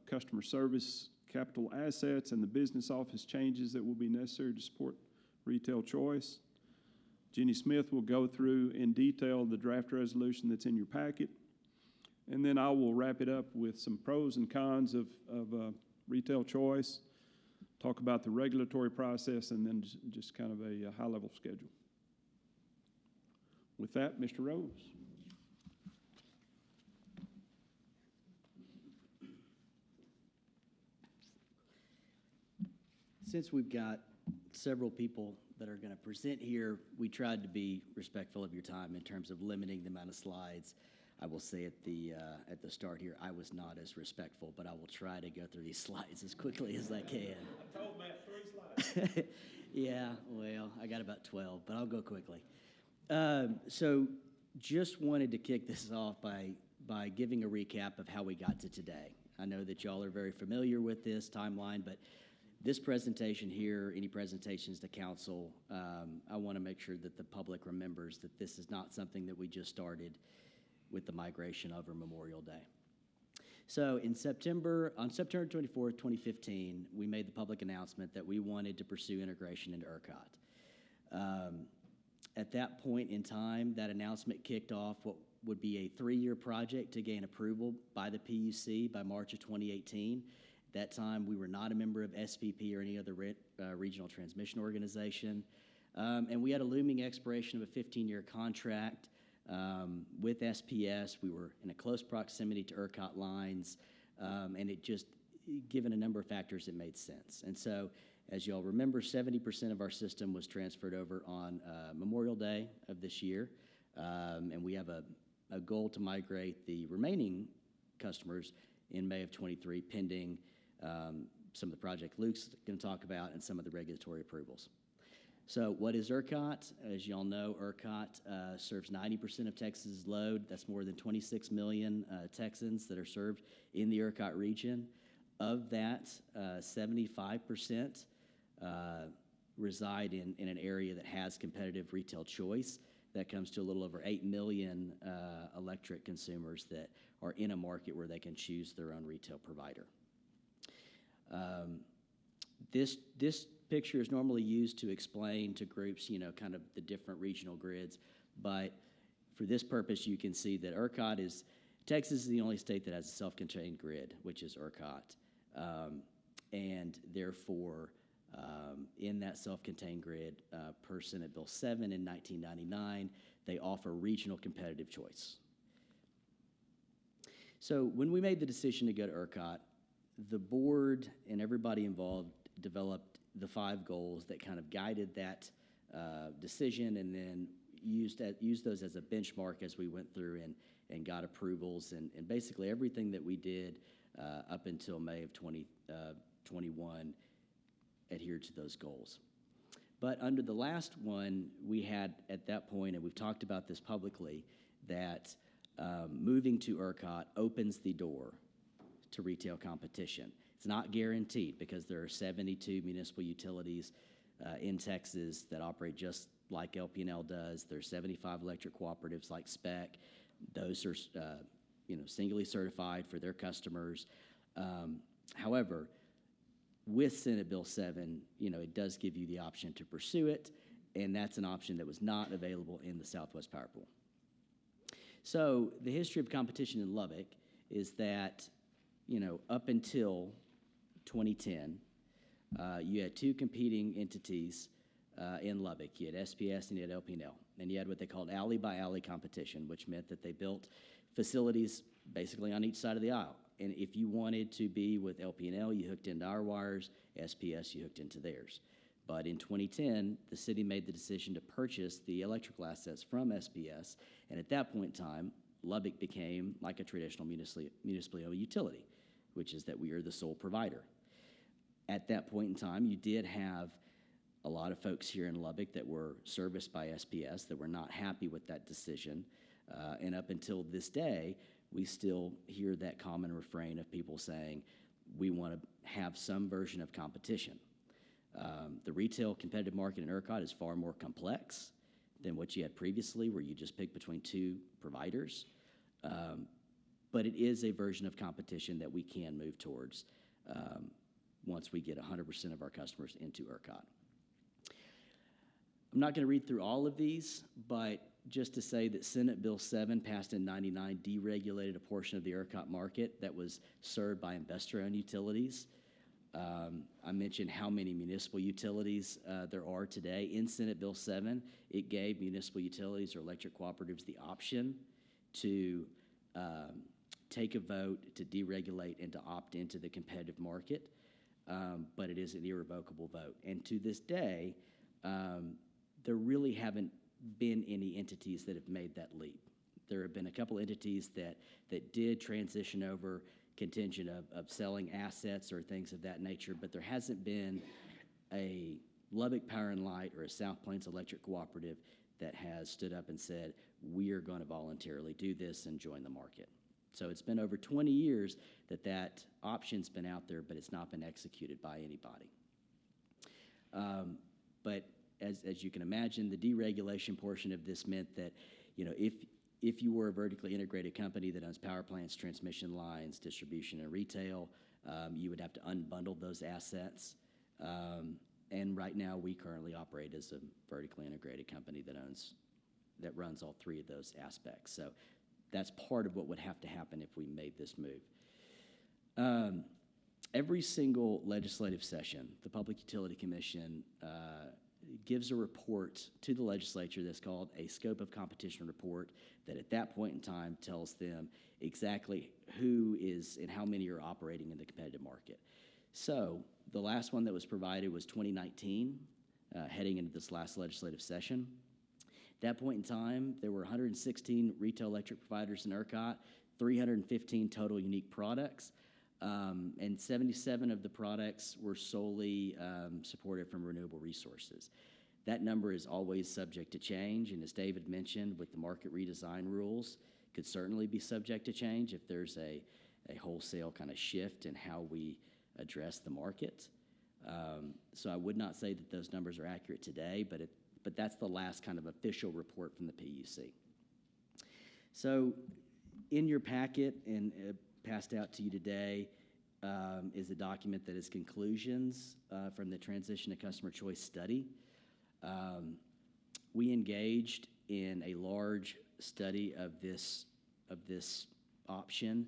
Speaker 3: customer service capital assets and the business office changes that will be necessary to support retail choice. Jenny Smith will go through in detail the draft resolution that's in your packet. And then I will wrap it up with some pros and cons of retail choice, talk about the regulatory process, and then just kind of a high-level schedule. With that, Mr. Rose.
Speaker 9: Since we've got several people that are going to present here, we tried to be respectful of your time in terms of limiting the amount of slides. I will say at the start here, I was not as respectful, but I will try to go through these slides as quickly as I can.
Speaker 3: I told Matt 3 slides.
Speaker 9: Yeah, well, I got about 12, but I'll go quickly. So just wanted to kick this off by giving a recap of how we got to today. I know that y'all are very familiar with this timeline, but this presentation here, any presentations to council, I want to make sure that the public remembers that this is not something that we just started with the migration over Memorial Day. So on September 24th, 2015, we made the public announcement that we wanted to pursue integration into ERCOT. At that point in time, that announcement kicked off what would be a 3-year project to gain approval by the PUC by March of 2018. That time, we were not a member of SPP or any other regional transmission organization. And we had a looming expiration of a 15-year contract with SPS. We were in a close proximity to ERCOT lines, and it just, given a number of factors, it made sense. And so, as you all remember, 70% of our system was transferred over on Memorial Day of this year, and we have a goal to migrate the remaining customers in May of 23, pending some of the project Luke's going to talk about and some of the regulatory approvals. So what is ERCOT? As you all know, ERCOT serves 90% of Texas' load. That's more than 26 million Texans that are served in the ERCOT region. Of that, 75% reside in an area that has competitive retail choice. That comes to a little over 8 million electric consumers that are in a market where they can choose their own retail provider. This picture is normally used to explain to groups, kind of the different regional grids, but for this purpose, you can see that Texas is the only state that has a self-contained grid, which is ERCOT, and therefore, in that self-contained grid, per Senate Bill 7 in 1999, they offer regional competitive choice. So when we made the decision to go to ERCOT, the board and everybody involved developed the 5 goals that kind of guided that decision, and then used those as a benchmark as we went through and got approvals, and basically everything that we did up until May of 2021 adhered to those goals. But under the last one, we had at that point, and we've talked about this publicly, that moving to ERCOT opens the door to retail competition. It's not guaranteed because there are 72 municipal utilities in Texas that operate just like Lpnl does. There's 75 electric cooperatives like SPEC. Those are singly certified for their customers. However, with Senate Bill 7, it does give you the option to pursue it, and that's an option that was not available in the Southwest Power Pool. So the history of competition in Lubbock is that, up until 2010, you had two competing entities in Lubbock. You had SPS and you had Lpnl. And you had what they called alley-by-alley competition, which meant that they built facilities basically on each side of the aisle. And if you wanted to be with Lpnl, you hooked into our wires. SPS, you hooked into theirs. But in 2010, the city made the decision to purchase the electrical assets from SPS. And at that point in time, Lubbock became like a traditional municipally owned utility, which is that we are the sole provider. At that point in time, you did have a lot of folks here in Lubbock that were serviced by SPS that were not happy with that decision. And up until this day, we still hear that common refrain of people saying, we want to have some version of competition. The retail competitive market in ERCOT is far more complex than what you had previously, where you just pick between two providers. But it is a version of competition that we can move towards once we get 100% of our customers into ERCOT. I'm not going to read through all of these, but just to say that Senate Bill 7 passed in '99 deregulated a portion of the ERCOT market that was served by investor-owned utilities. I mentioned how many municipal utilities there are today. In Senate Bill 7, it gave municipal utilities or electric cooperatives the option to take a vote to deregulate and to opt into the competitive market, but it is an irrevocable vote. And to this day, there really haven't been any entities that have made that leap. There have been a couple entities that did transition over contingent of selling assets or things of that nature, but there hasn't been a Lubbock Power and Light or a South Plains Electric Cooperative that has stood up and said, we are going to voluntarily do this and join the market. So it's been over 20 years that option's been out there, but it's not been executed by anybody. But as you can imagine, the deregulation portion of this meant that, if you were a vertically integrated company that owns power plants, transmission lines, distribution, and retail, you would have to unbundle those assets. And right now, we currently operate as a vertically integrated company that runs all three of those aspects. So that's part of what would have to happen if we made this move. Every single legislative session, the Public Utility Commission gives a report to the legislature that's called a scope of competition report that at that point in time tells them exactly who is and how many are operating in the competitive market. So the last one that was provided was 2019, heading into this last legislative session. At that point in time, there were 116 retail electric providers in ERCOT, 315 total unique products, and 77 of the products were solely supported from renewable resources. That number is always subject to change, and as David mentioned, with the market redesign rules, could certainly be subject to change if there's a wholesale kind of shift in how we address the market. So I would not say that those numbers are accurate today, but that's the last kind of official report from the PUC. So in your packet and passed out to you today is a document that is conclusions from the Transition to Customer Choice study. We engaged in a large study of this option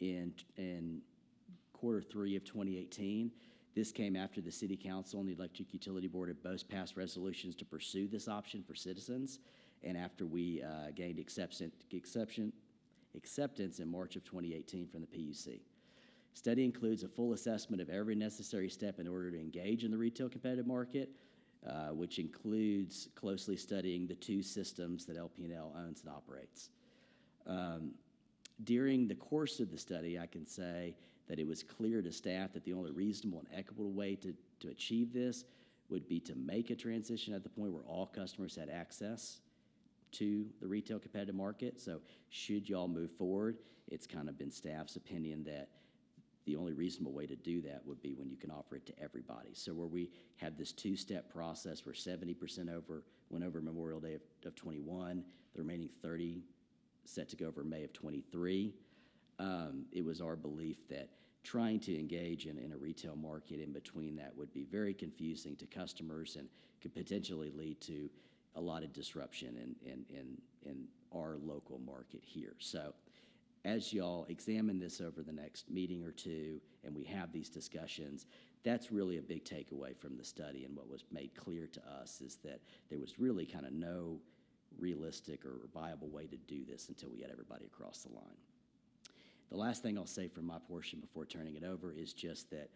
Speaker 9: in Q3 of 2018. This came after the City Council and the Electric Utility Board had both passed resolutions to pursue this option for citizens, and after we gained acceptance in March of 2018 from the PUC. Study includes a full assessment of every necessary step in order to engage in the retail competitive market, which includes closely studying the two systems that Lpnl owns and operates. During the course of the study, I can say that it was clear to staff that the only reasonable and equitable way to achieve this would be to make a transition at the point where all customers had access to the retail competitive market. So should y'all move forward, it's kind of been staff's opinion that the only reasonable way to do that would be when you can offer it to everybody. So where we have this two-step process where 70% went over Memorial Day of 21, the remaining 30 set to go over May of 23. It was our belief that trying to engage in a retail market in between that would be very confusing to customers and could potentially lead to a lot of disruption in our local market here. So as y'all examine this over the next meeting or two and we have these discussions, that's really a big takeaway from the study. And what was made clear to us is that there was really kind of no realistic or viable way to do this until we had everybody across the line. The last thing I'll say from my portion before turning it over is just that,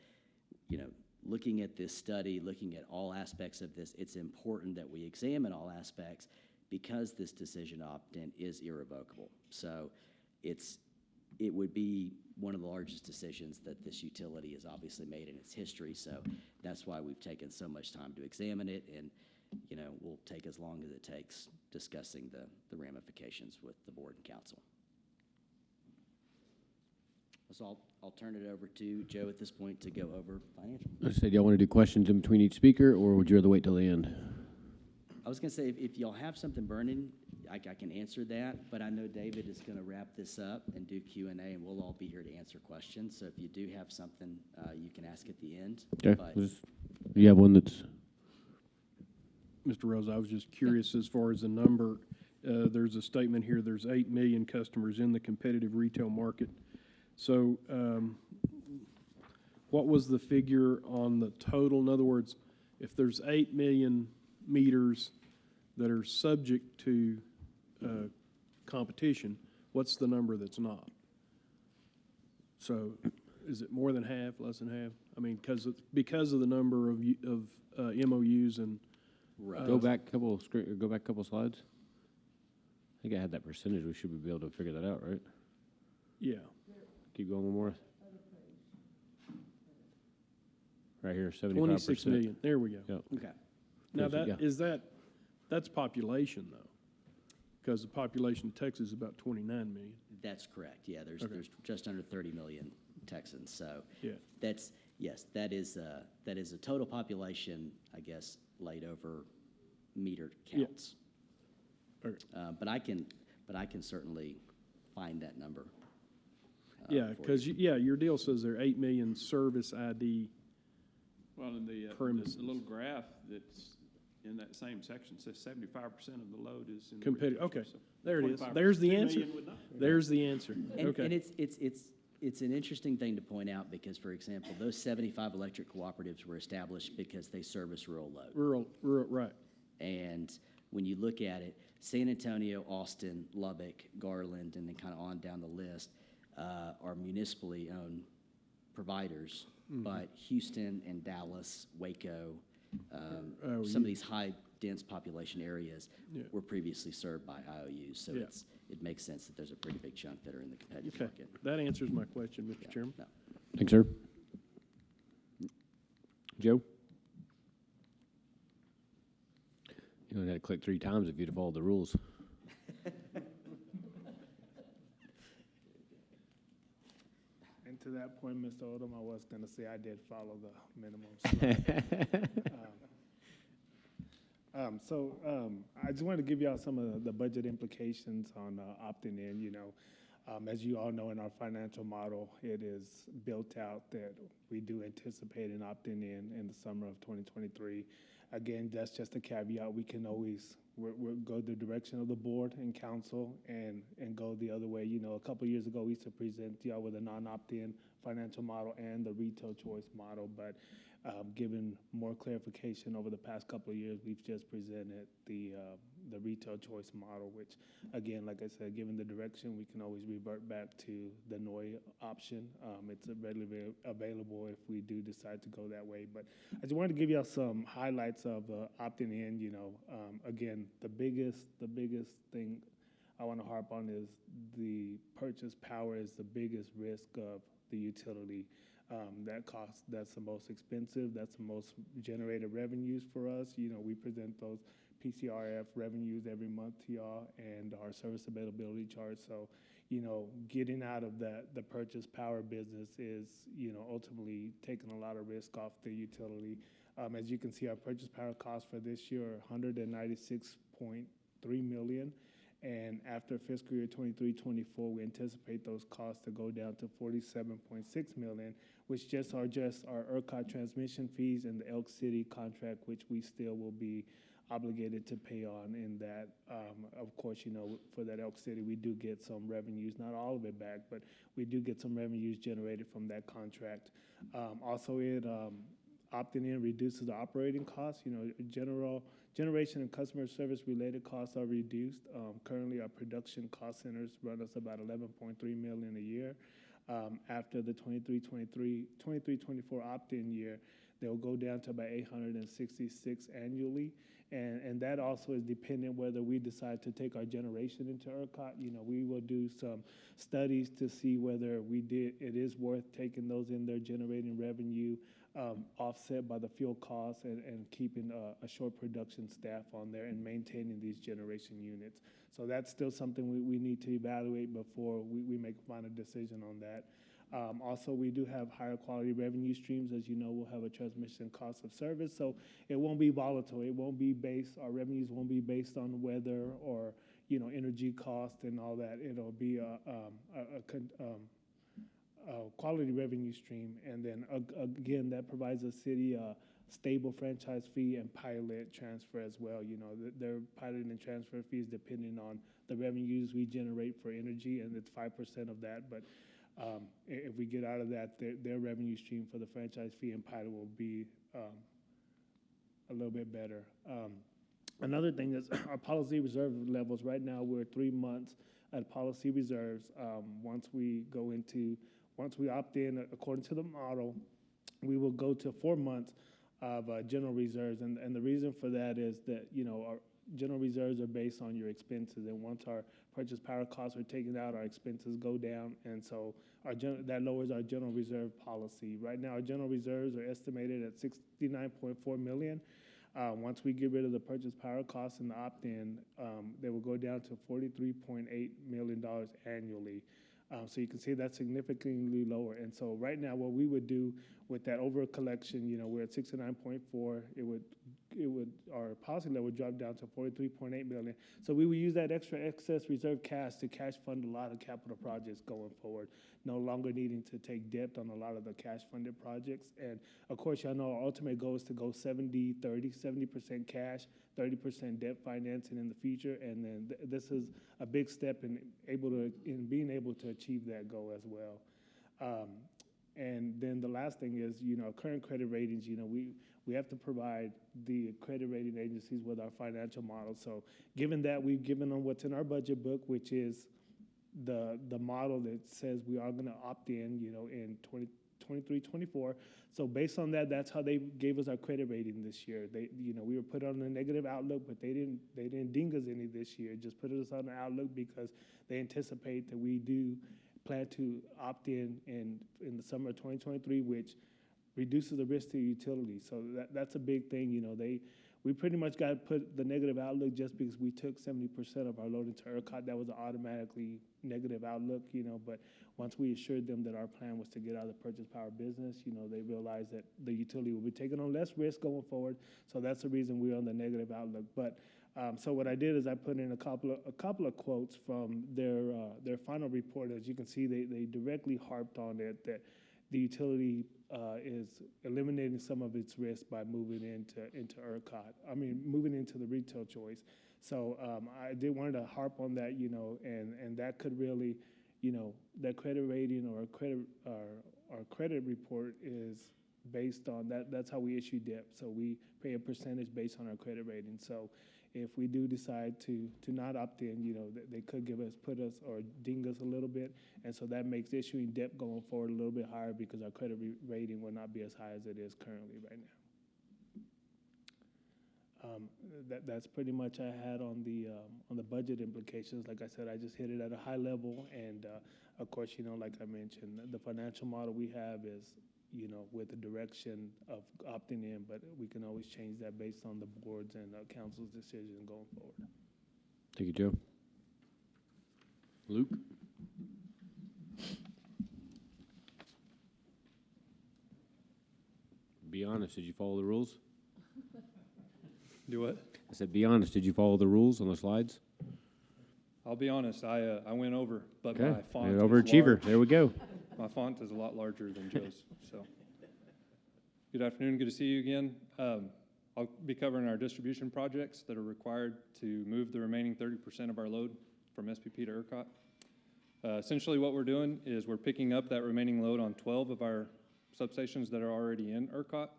Speaker 9: you know, looking at this study, looking at all aspects of this, it's important that we examine all aspects because this decision opt-in is irrevocable. So it would be one of the largest decisions that this utility has obviously made in its history. So that's why we've taken so much time to examine it, and you know, we'll take as long as it takes discussing the ramifications with the board and council. So I'll turn it over to Joe at this point to go over financial.
Speaker 1: I said, y'all want to do questions in between each speaker, or would you rather wait till the end?
Speaker 9: I was going to say, if y'all have something burning, I can answer that, but I know David is going to wrap this up and do Q&A, and we'll all be here to answer questions. So if you do have something, you can ask at the end.
Speaker 1: Okay.
Speaker 9: But
Speaker 1: You have one that's...
Speaker 4: Mr. Rose, I was just curious as far as the number. There's a statement here, there's 8 million customers in the competitive retail market. So what was the figure on the total? In other words, if there's 8 million meters that are subject to competition, what's the number that's not? So is it more than half, less than half? I mean, because of the number of MOUs and...
Speaker 1: Go back a couple slides. I think I had that percentage. We should be able to figure that out, right?
Speaker 4: Yeah.
Speaker 1: Keep going one more. Right here, 75%.
Speaker 4: 26 million. There we go.
Speaker 1: Yep.
Speaker 9: okay.
Speaker 4: Now,
Speaker 1: Yeah.
Speaker 4: that's population, though, because the population of Texas is about 29 million.
Speaker 9: That's correct. Yeah, there's just under 30 million Texans. So
Speaker 4: Yeah.
Speaker 9: that is a total population, I guess, laid over meter counts.
Speaker 4: Okay.
Speaker 9: But I can certainly find that number.
Speaker 4: Yeah,
Speaker 9: for
Speaker 4: because,
Speaker 9: you.
Speaker 4: your deal says there are 8 million service ID.
Speaker 3: Well, in the
Speaker 4: Premises.
Speaker 3: little graph that's in that same section says 75% of the load is in the
Speaker 4: Competitive,
Speaker 3: retail,
Speaker 4: okay.
Speaker 3: so
Speaker 4: There it is.
Speaker 3: 25%.
Speaker 4: There's the
Speaker 3: 2
Speaker 4: answer.
Speaker 3: million would not.
Speaker 4: There's the answer.
Speaker 9: And
Speaker 4: Okay.
Speaker 9: it's an interesting thing to point out because, for example, those 75 electric cooperatives were established because they service rural load.
Speaker 4: Rural, right.
Speaker 9: And when you look at it, San Antonio, Austin, Lubbock, Garland, and then kind of on down the list are municipally owned providers. But Houston and Dallas, Waco, some of these high dense population areas were previously served by IOUs. So it makes sense that there's a pretty big chunk that are in the competitive
Speaker 4: Okay.
Speaker 9: market.
Speaker 4: That answers my question, Mr.
Speaker 9: Yeah,
Speaker 4: Chairman.
Speaker 9: no.
Speaker 1: Thanks, sir. Joe? You only had to click 3 times if you'd have followed the rules.
Speaker 10: And to that point, Mr. Odom, I was going to say I did follow the minimum. I just wanted to give y'all some of the budget implications on opting in. You know, as you all know, in our financial model, it is built out that we do anticipate an opting in the summer of 2023. Again, that's just a caveat. We can always we'll go the direction of the board and council and go the other way. You know, a couple of years ago, we used to present y'all with a non-opt-in financial model and the retail choice model, but given more clarification over the past couple of years, we've just presented the retail choice model, which, again, like I said, given the direction, we can always revert back to the NOI option. It's readily available if we do decide to go that way. But I just wanted to give y'all some highlights of opting in. You know, again, the biggest thing I want to harp on is the purchase power is the biggest risk of the utility. That's the most expensive, that's the most generated revenues for us. You know, we present those PCRF revenues every month to y'all and our service availability charge. So, you know, getting out of the purchase power business is, you know, ultimately taking a lot of risk off the utility. As you can see, our purchase power costs for this year are $196.3 million. And after fiscal year 23-24, we anticipate those costs to go down to $47.6 million, which are just our ERCOT transmission fees and the Elk City contract, which we still will be obligated to pay on in that. Of course, you know, for that Elk City, we do get some revenues, not all of it back, but we do get some revenues generated from that contract. Also, it opting in reduces the operating costs. You know, generation and customer service related costs are reduced. Currently, our production cost centers run us about $11.3 million a year. After the 23-24 opt-in year, they'll go down to about $866 annually. And that also is dependent whether we decide to take our generation into ERCOT. You know, we will do some studies to see whether it is worth taking those in there, generating revenue, offset by the fuel costs and keeping a short production staff on there and maintaining these generation units. So that's still something we need to evaluate before we make a final decision on that. Also, we do have higher quality revenue streams. As you know, we'll have a transmission cost of service, so it won't be volatile. It won't be our revenues won't be based on weather or, you know, energy cost and all that. It'll be a quality revenue stream. And then again, that provides the city a stable franchise fee and pilot transfer as well. You know, their pilot and transfer fees depending on the revenues we generate for energy, and it's 5% of that. But if we get out of that, their revenue stream for the franchise fee and pilot will be a little bit better. Another thing is our policy reserve levels. Right now, we're 3 months at policy reserves. Once we opt in according to the model, we will go to 4 months of general reserves. And the reason for that is that, you know, our general reserves are based on your expenses. And once our purchase power costs are taken out, our expenses go down. And so that lowers our general reserve policy. Right now, our general reserves are estimated at $69.4 million. Once we get rid of the purchase power costs and the opt-in, they will go down to $43.8 million annually. So you can see that's significantly lower. And so right now, what we would do with that over collection, you know, we're at 69.4. Our policy level would drop down to 43.8 million. So we would use that extra excess reserve cash to cash fund a lot of capital projects going forward, no longer needing to take debt on a lot of the cash funded projects. And of course, y'all know our ultimate goal is to go 70% cash, 30% debt financing in the future. And then this is a big step in being able to achieve that goal as well. And then the last thing is, you know, current credit ratings, you know, we have to provide the credit rating agencies with our financial model. So given that, we've given them what's in our budget book, which is the model that says we are going to opt in, you know, in 23-24. So based on that, that's how they gave us our credit rating this year. You know, we were put on a negative outlook, but they didn't ding us any this year. Just put us on an outlook because they anticipate that we do plan to opt in the summer of 2023, which reduces the risk to utilities. So that's a big thing. You know, we pretty much got to put the negative outlook just because we took 70% of our load into ERCOT. That was an automatically negative outlook, you know, but once we assured them that our plan was to get out of the purchase power business, you know, they realized that the utility will be taking on less risk going forward. So that's the reason we're on the negative outlook. But so what I did is I put in a couple of quotes from their final report. As you can see, they directly harped on it that the utility is eliminating some of its risk by moving into ERCOT. I mean, moving into the retail choice. So I did want to harp on that, you know, and that could really, you know, that credit rating or our credit report is based on that. That's how we issue debt. So we pay a percentage based on our credit rating. So if we do decide to not opt in, you know, they could put us or ding us a little bit. And so that makes issuing debt going forward a little bit higher because our credit rating will not be as high as it is currently right now. That's pretty much I had on the budget implications. Like I said, I just hit it at a high level. And of course, you know, like I mentioned, the financial model we have is with the direction of opting in, but we can always change that based on the board's and council's decision going forward.
Speaker 1: Thank you, Joe. Luke? Be honest, did you follow the rules?
Speaker 11: Do what?
Speaker 1: I said, be honest, did you follow the rules on the slides?
Speaker 11: I'll be honest, I went over, but
Speaker 1: Okay,
Speaker 11: my font
Speaker 1: an
Speaker 11: is
Speaker 1: overachiever,
Speaker 11: large.
Speaker 1: there we go.
Speaker 11: My font is a lot larger than Joe's, so. Good afternoon, good to see you again. I'll be covering our distribution projects that are required to move the remaining 30% of our load from SPP to ERCOT. Essentially what we're doing is we're picking up that remaining load on 12 of our substations that are already in ERCOT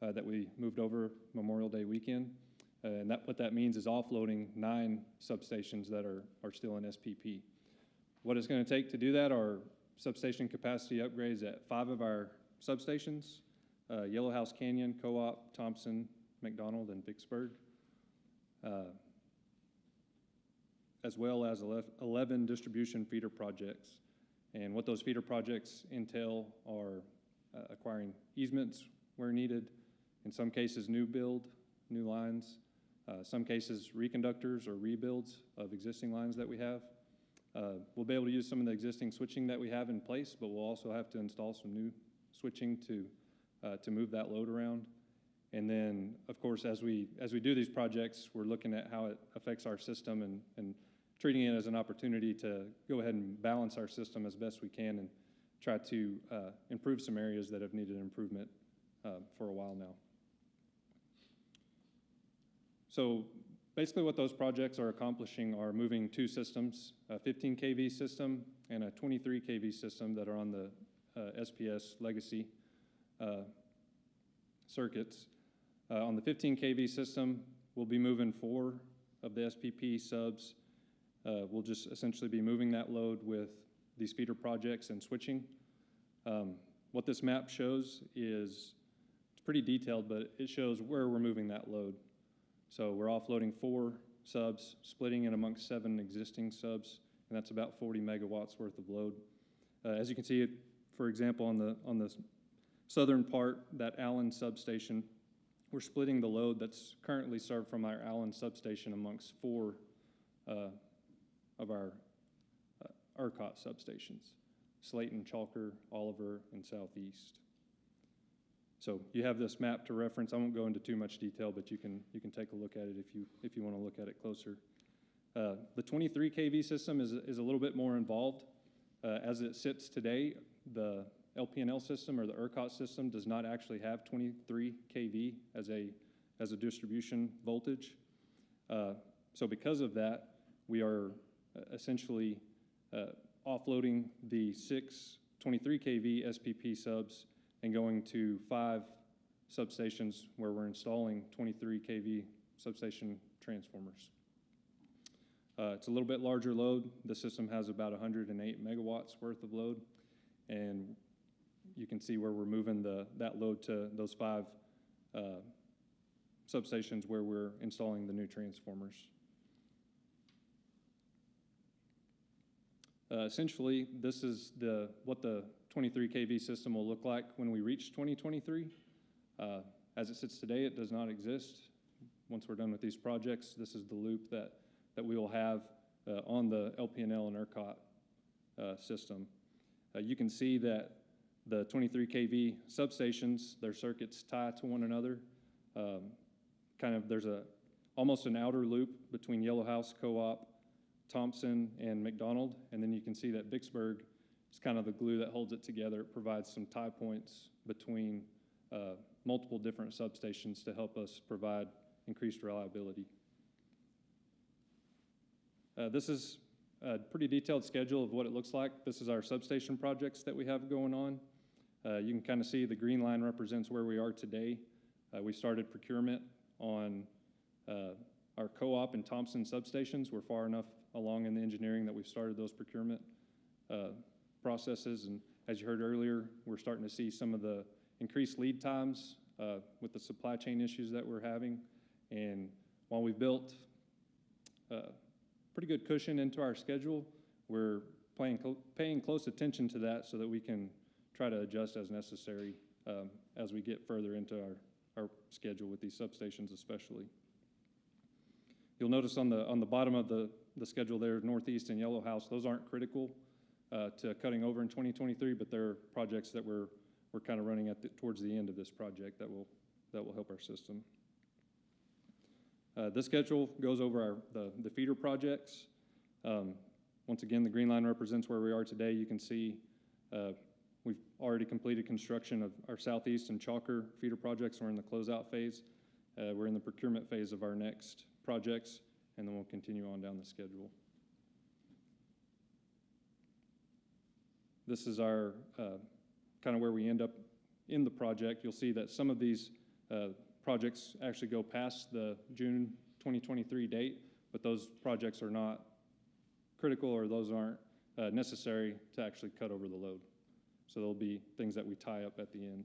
Speaker 11: that we moved over Memorial Day weekend. And what that means is offloading 9 substations that are still in SPP. What it's going to take to do that are substation capacity upgrades at 5 of our substations, Yellow House Canyon, Co-op, Thompson, McDonald, and Vicksburg, as well as 11 distribution feeder projects. And what those feeder projects entail are acquiring easements where needed, in some cases new build, new lines, some cases reconductors or rebuilds of existing lines that we have. We'll be able to use some of the existing switching that we have in place, but we'll also have to install some new switching to move that load around. And then, of course, as we do these projects, we're looking at how it affects our system and treating it as an opportunity to go ahead and balance our system as best we can and try to improve some areas that have needed improvement for a while now. So basically what those projects are accomplishing are moving 2 systems, a 15 kV system and a 23 kV system that are on the SPS legacy circuits. On the 15 kV system, we'll be moving 4 of the SPP subs. We'll just essentially be moving that load with these feeder projects and switching. What this map shows is, it's pretty detailed, but it shows where we're moving that load. So we're offloading 4 subs, splitting it amongst 7 existing subs, and that's about 40 megawatts worth of load. As you can see, for example, on the southern part, that Allen substation, we're splitting the load that's currently served from our Allen substation amongst 4 of our ERCOT substations: Slayton, Chalker, Oliver, and Southeast. So you have this map to reference. I won't go into too much detail, but you can take a look at it if you want to look at it closer. The 23 kV system is a little bit more involved. As it sits today, the Lpnl system or the ERCOT system does not actually have 23 kV as a distribution voltage. So because of that, we are essentially offloading the 6 23 kV SPP subs and going to 5 substations where we're installing 23 kV substation transformers. It's a little bit larger load. The system has about 108 megawatts worth of load, and you can see where we're moving that load to those 5 substations where we're installing the new transformers. Essentially, this is what the 23 kV system will look like when we reach 2023. As it sits today, it does not exist. Once we're done with these projects, this is the loop that we will have on the Lpnl and ERCOT system. You can see that the 23 kV substations, their circuits tie to one another. There's almost an outer loop between Yellow House, Co-op, Thompson, and McDonald, and then you can see that Vicksburg is kind of the glue that holds it together. It provides some tie points between multiple different substations to help us provide increased reliability. This is a pretty detailed schedule of what it looks like. This is our substation projects that we have going on. You can kind of see the green line represents where we are today. We started procurement on our Co-op and Thompson substations. We're far enough along in the engineering that we've started those procurement processes. And as you heard earlier, we're starting to see some of the increased lead times with the supply chain issues that we're having. And while we've built pretty good cushion into our schedule, we're paying close attention to that so that we can try to adjust as necessary as we get further into our schedule with these substations especially. You'll notice on the bottom of the schedule there, Northeast and Yellow House, those aren't critical to cutting over in 2023, but they're projects that we're kind of running towards the end of this project that will help our system. This schedule goes over the feeder projects. Once again, the green line represents where we are today. You can see we've already completed construction of our Southeast and Chalker feeder projects. We're in the closeout phase. We're in the procurement phase of our next projects, and then we'll continue on down the schedule. This is our kind of where we end up in the project. You'll see that some of these projects actually go past the June 2023 date, but those projects are not critical, or those aren't necessary to actually cut over the load. So there'll be things that we tie up at the end.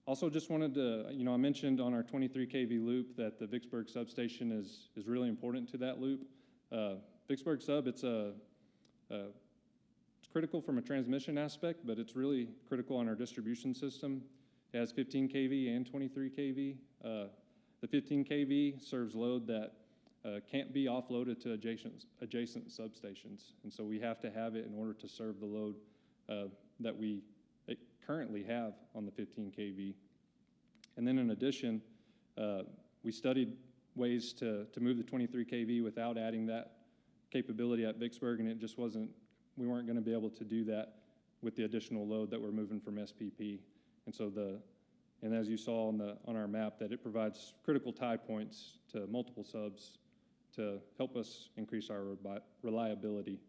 Speaker 11: Also just wanted to, I mentioned on our 23 kV loop that the Vicksburg Substation is really important to that loop. Vicksburg Sub, it's critical from a transmission aspect, but it's really critical on our distribution system. It has 15 kV and 23 kV. The 15 kV serves load that can't be offloaded to adjacent substations. And so we have to have it in order to serve the load that we currently have on the 15 kV. And then in addition, we studied ways to move the 23 kV without adding that capability at Vicksburg, and it just we weren't going to be able to do that with the additional load that we're moving from SPP. And so and as you saw on our map, that it provides critical tie points to multiple subs to help us increase our reliability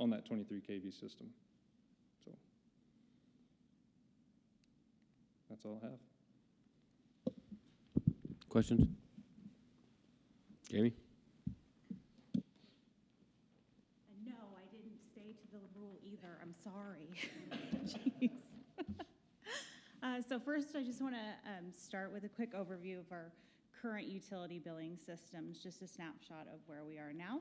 Speaker 11: on that 23 kV system. So that's all I have.
Speaker 1: Questions? Jamie?
Speaker 12: No, I didn't stay to the rule either. I'm sorry. Jeez. So first, I just want to start with a quick overview of our current utility billing systems, just a snapshot of where we are now,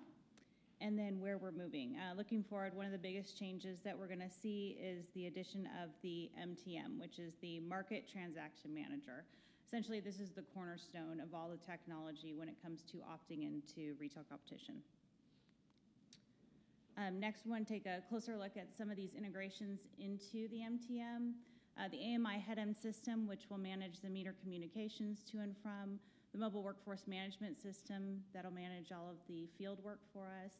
Speaker 12: and then where we're moving. Looking forward, one of the biggest changes that we're going to see is the addition of the MTM, which is the Market Transaction Manager. Essentially, this is the cornerstone of all the technology when it comes to opting into retail competition. Next, we want to take a closer look at some of these integrations into the MTM. The AMI head-end system, which will manage the meter communications to and from, the mobile workforce management system that'll manage all of the field work for us,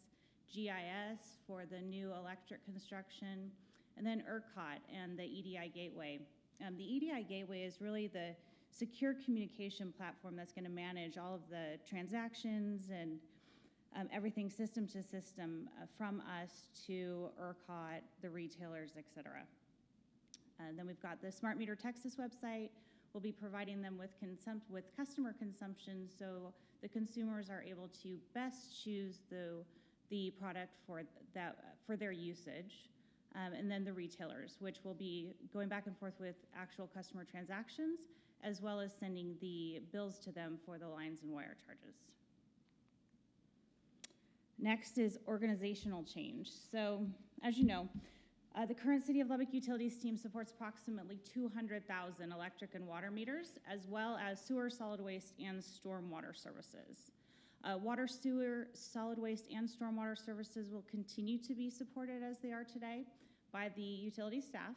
Speaker 12: GIS for the new electric construction, and then ERCOT and the EDI gateway. The EDI gateway is really the secure communication platform that's going to manage all of the transactions and everything system to system from us to ERCOT, the retailers, et cetera. And then we've got the Smart Meter Texas website. We'll be providing them with customer consumption, so the consumers are able to best choose the product for their usage. And then the retailers, which will be going back and forth with actual customer transactions, as well as sending the bills to them for the lines and wire charges. Next is organizational change. So, as you know, the current City of Lubbock Utilities team supports approximately 200,000 electric and water meters, as well as sewer, solid waste, and stormwater services. Water, sewer, solid waste, and stormwater services will continue to be supported as they are today by the utility staff.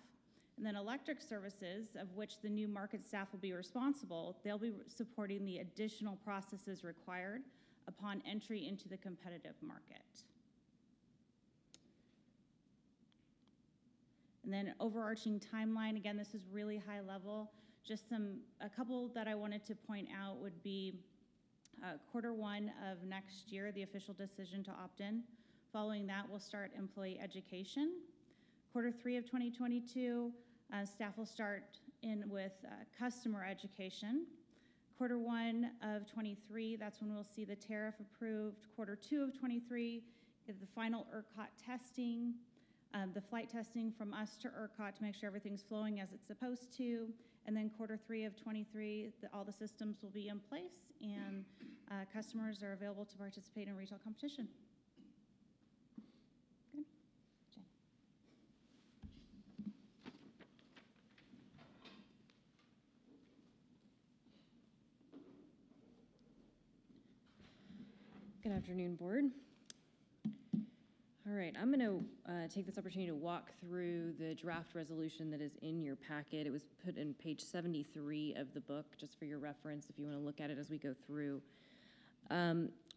Speaker 12: And then electric services, of which the new market staff will be responsible, they'll be supporting the additional processes required upon entry into the competitive market. And then overarching timeline, again, this is really high level. Just a couple that I wanted to point out would be Q1 of next year, the official decision to opt in. Following that, we'll start employee education. Q3 of 2022, staff will start in with customer education. Q1 of 23, that's when we'll see the tariff approved. Q2 of 23 is the final ERCOT testing. The flight testing from us to ERCOT to make sure everything's flowing as it's supposed to. And then Q3 of 23, all the systems will be in place, and customers are available to participate in retail competition. Good. Jen.
Speaker 13: Good afternoon, Board. All right, I'm going to take this opportunity to walk through the draft resolution that is in your packet. It was put in page 73 of the book, just for your reference, if you want to look at it as we go through.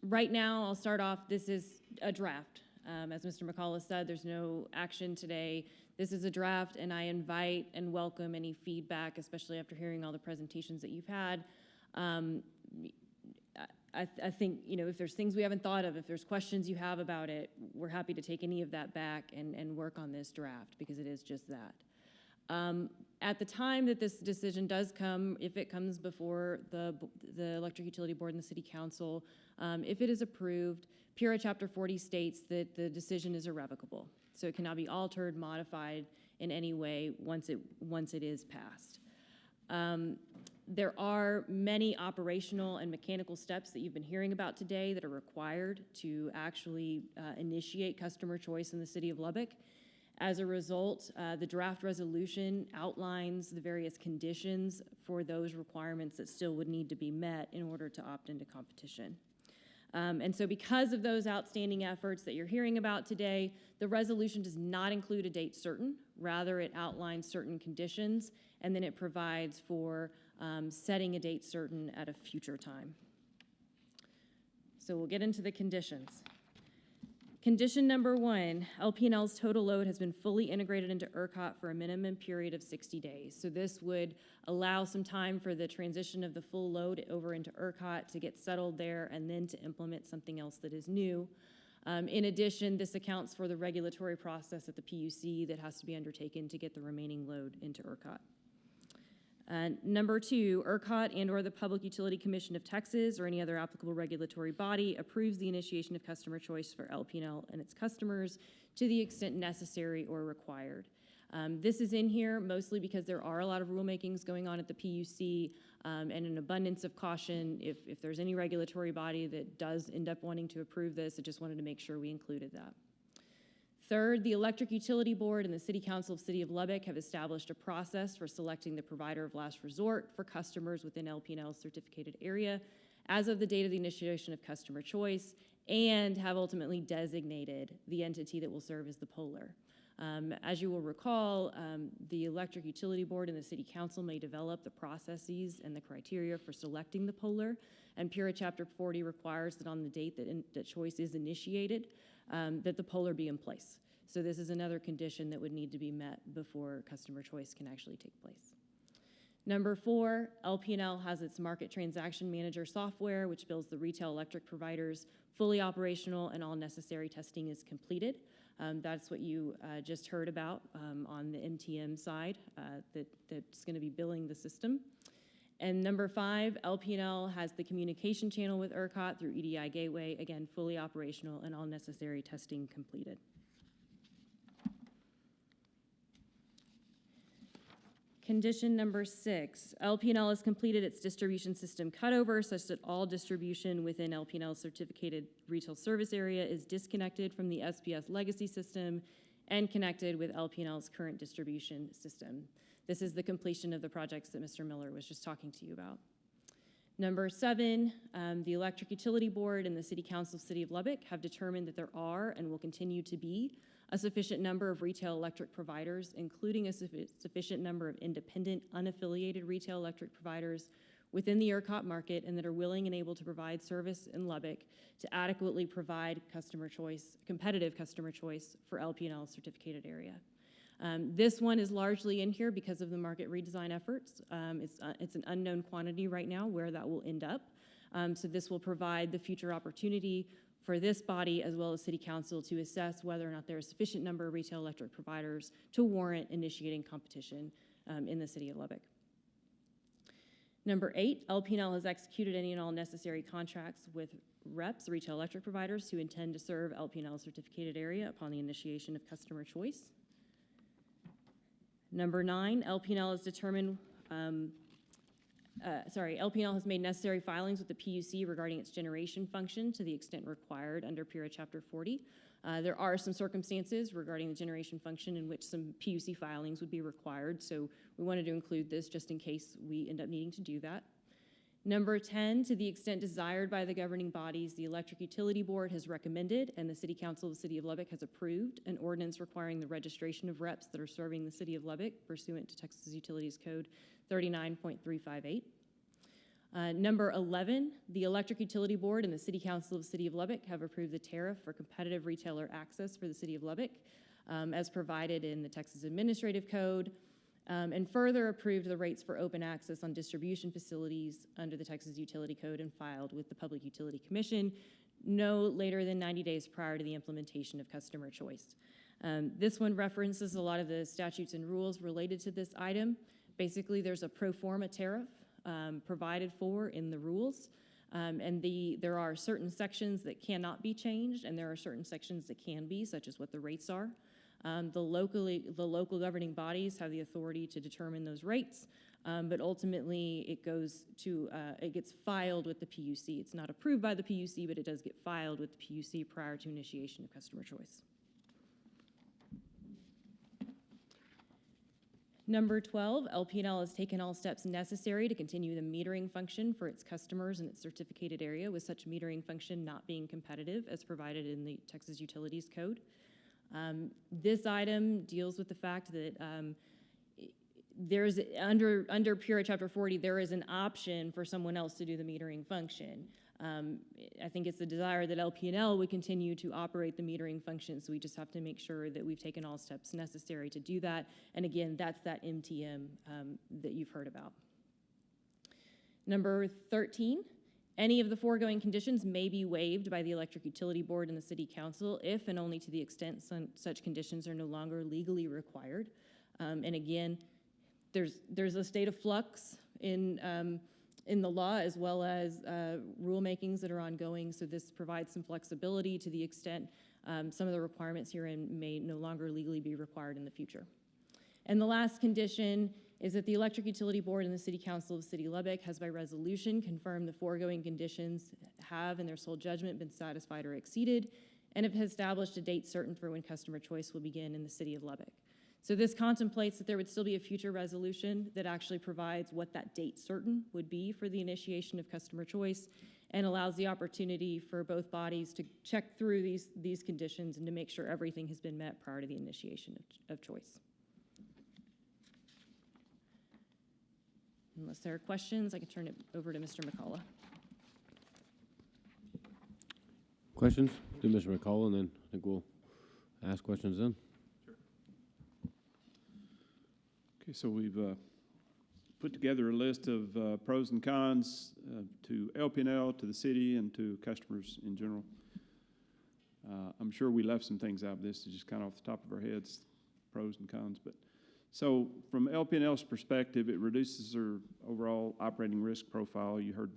Speaker 13: Right now, I'll start off, this is a draft. As Mr. McCullough said, there's no action today. This is a draft, and I invite and welcome any feedback, especially after hearing all the presentations that you've had. I think, you know, if there's things we haven't thought of, if there's questions you have about it, we're happy to take any of that back and work on this draft, because it is just that. At the time that this decision does come, if it comes before the Electric Utility Board and the City Council, if it is approved, PURA Chapter 40 states that the decision is irrevocable. So it cannot be altered, modified in any way once it is passed. There are many operational and mechanical steps that you've been hearing about today that are required to actually initiate customer choice in the city of Lubbock. As a result, the draft resolution outlines the various conditions for those requirements that still would need to be met in order to opt into competition. And so because of those outstanding efforts that you're hearing about today, the resolution does not include a date certain. Rather, it outlines certain conditions, and then it provides for setting a date certain at a future time. So we'll get into the conditions. Condition number 1, Lpnl's total load has been fully integrated into ERCOT for a minimum period of 60 days. So this would allow some time for the transition of the full load over into ERCOT to get settled there and then to implement something else that is new. In addition, this accounts for the regulatory process at the PUC that has to be undertaken to get the remaining load into ERCOT. Number 2, ERCOT and/or the Public Utility Commission of Texas or any other applicable regulatory body approves the initiation of customer choice for Lpnl and its customers to the extent necessary or required. This is in here mostly because there are a lot of rulemakings going on at the PUC, and an abundance of caution. If there's any regulatory body that does end up wanting to approve this, I just wanted to make sure we included that. Third, the Electric Utility Board and the City Council of City of Lubbock have established a process for selecting the provider of last resort for customers within Lpnl's certificated area as of the date of the initiation of customer choice, and have ultimately designated the entity that will serve as the poller. As you will recall, the Electric Utility Board and the City Council may develop the processes and the criteria for selecting the poller, and PURA Chapter 40 requires that on the date that choice is initiated, that the poller be in place. So this is another condition that would need to be met before customer choice can actually take place. Number 4, Lpnl has its Market Transaction Manager software, which bills the retail electric providers, fully operational, and all necessary testing is completed. That's what you just heard about on the MTM side, that's going to be billing the system. And number 5, Lpnl has the communication channel with ERCOT through EDI Gateway, again, fully operational and all necessary testing completed. Condition number 6, Lpnl has completed its distribution system cutover such that all distribution within Lpnl's certificated retail service area is disconnected from the SPS legacy system and connected with Lpnl's current distribution system. This is the completion of the projects that Mr. Miller was just talking to you about. Number 7, the Electric Utility Board and the City Council of City of Lubbock have determined that there are and will continue to be a sufficient number of retail electric providers, including a sufficient number of independent, unaffiliated retail electric providers within the ERCOT market and that are willing and able to provide service in Lubbock to adequately provide customer choice, competitive customer choice for Lpnl's certificated area. This one is largely in here because of the market redesign efforts. It's an unknown quantity right now where that will end up. So this will provide the future opportunity for this body as well as City Council to assess whether or not there is a sufficient number of retail electric providers to warrant initiating competition in the city of Lubbock. Number 8, Lpnl has executed any and all necessary contracts with reps, retail electric providers, who intend to serve Lpnl's certificated area upon the initiation of customer choice. Number 9, Lpnl has determined, Lpnl has made necessary filings with the PUC regarding its generation function to the extent required under PURA Chapter 40. There are some circumstances regarding the generation function in which some PUC filings would be required, so we wanted to include this just in case we end up needing to do that. Number 10, to the extent desired by the governing bodies, the Electric Utility Board has recommended and the City Council of the City of Lubbock has approved an ordinance requiring the registration of reps that are serving the City of Lubbock pursuant to Texas Utilities Code 39.358. Number 11, the Electric Utility Board and the City Council of the City of Lubbock have approved the tariff for competitive retailer access for the City of Lubbock as provided in the Texas Administrative Code, and further approved the rates for open access on distribution facilities under the Texas Utility Code and filed with the Public Utility Commission no later than 90 days prior to the implementation of customer choice. This one references a lot of the statutes and rules related to this item. Basically, there's a pro forma tariff provided for in the rules, and there are certain sections that cannot be changed, and there are certain sections that can be, such as what the rates are. The local governing bodies have the authority to determine those rates, but ultimately it gets filed with the PUC. It's not approved by the PUC, but it does get filed with the PUC prior to initiation of customer choice. Number 12, Lpnl has taken all steps necessary to continue the metering function for its customers in its certificated area, with such metering function not being competitive as provided in the Texas Utilities Code. This item deals with the fact that there's under PURA Chapter 40, there is an option for someone else to do the metering function. I think it's the desire that Lpnl would continue to operate the metering function, so we just have to make sure that we've taken all steps necessary to do that. And again, that's that MTM that you've heard about. Number 13, any of the foregoing conditions may be waived by the Electric Utility Board and the City Council if and only to the extent such conditions are no longer legally required. And again, there's a state of flux in the law, as well as rulemakings that are ongoing, so this provides some flexibility to the extent some of the requirements herein may no longer legally be required in the future. And the last condition is that the Electric Utility Board and the City Council of City Lubbock has by resolution confirmed the foregoing conditions have in their sole judgment been satisfied or exceeded, and have established a date certain for when customer choice will begin in the City of Lubbock. So this contemplates that there would still be a future resolution that actually provides what that date certain would be for the initiation of customer choice, and allows the opportunity for both bodies to check through these conditions and to make sure everything has been met prior to the initiation of choice. Unless there are questions, I can turn it over to Mr. McCullough.
Speaker 1: Questions? Do Mr. McCullough, and then I think we'll ask questions then.
Speaker 3: Okay, so we've put together a list of pros and cons to Lpnl, to the city, and to customers in general. I'm sure we left some things out of this, just kind of off the top of our heads, pros and cons. But so from Lpnl's perspective, it reduces their overall operating risk profile. You heard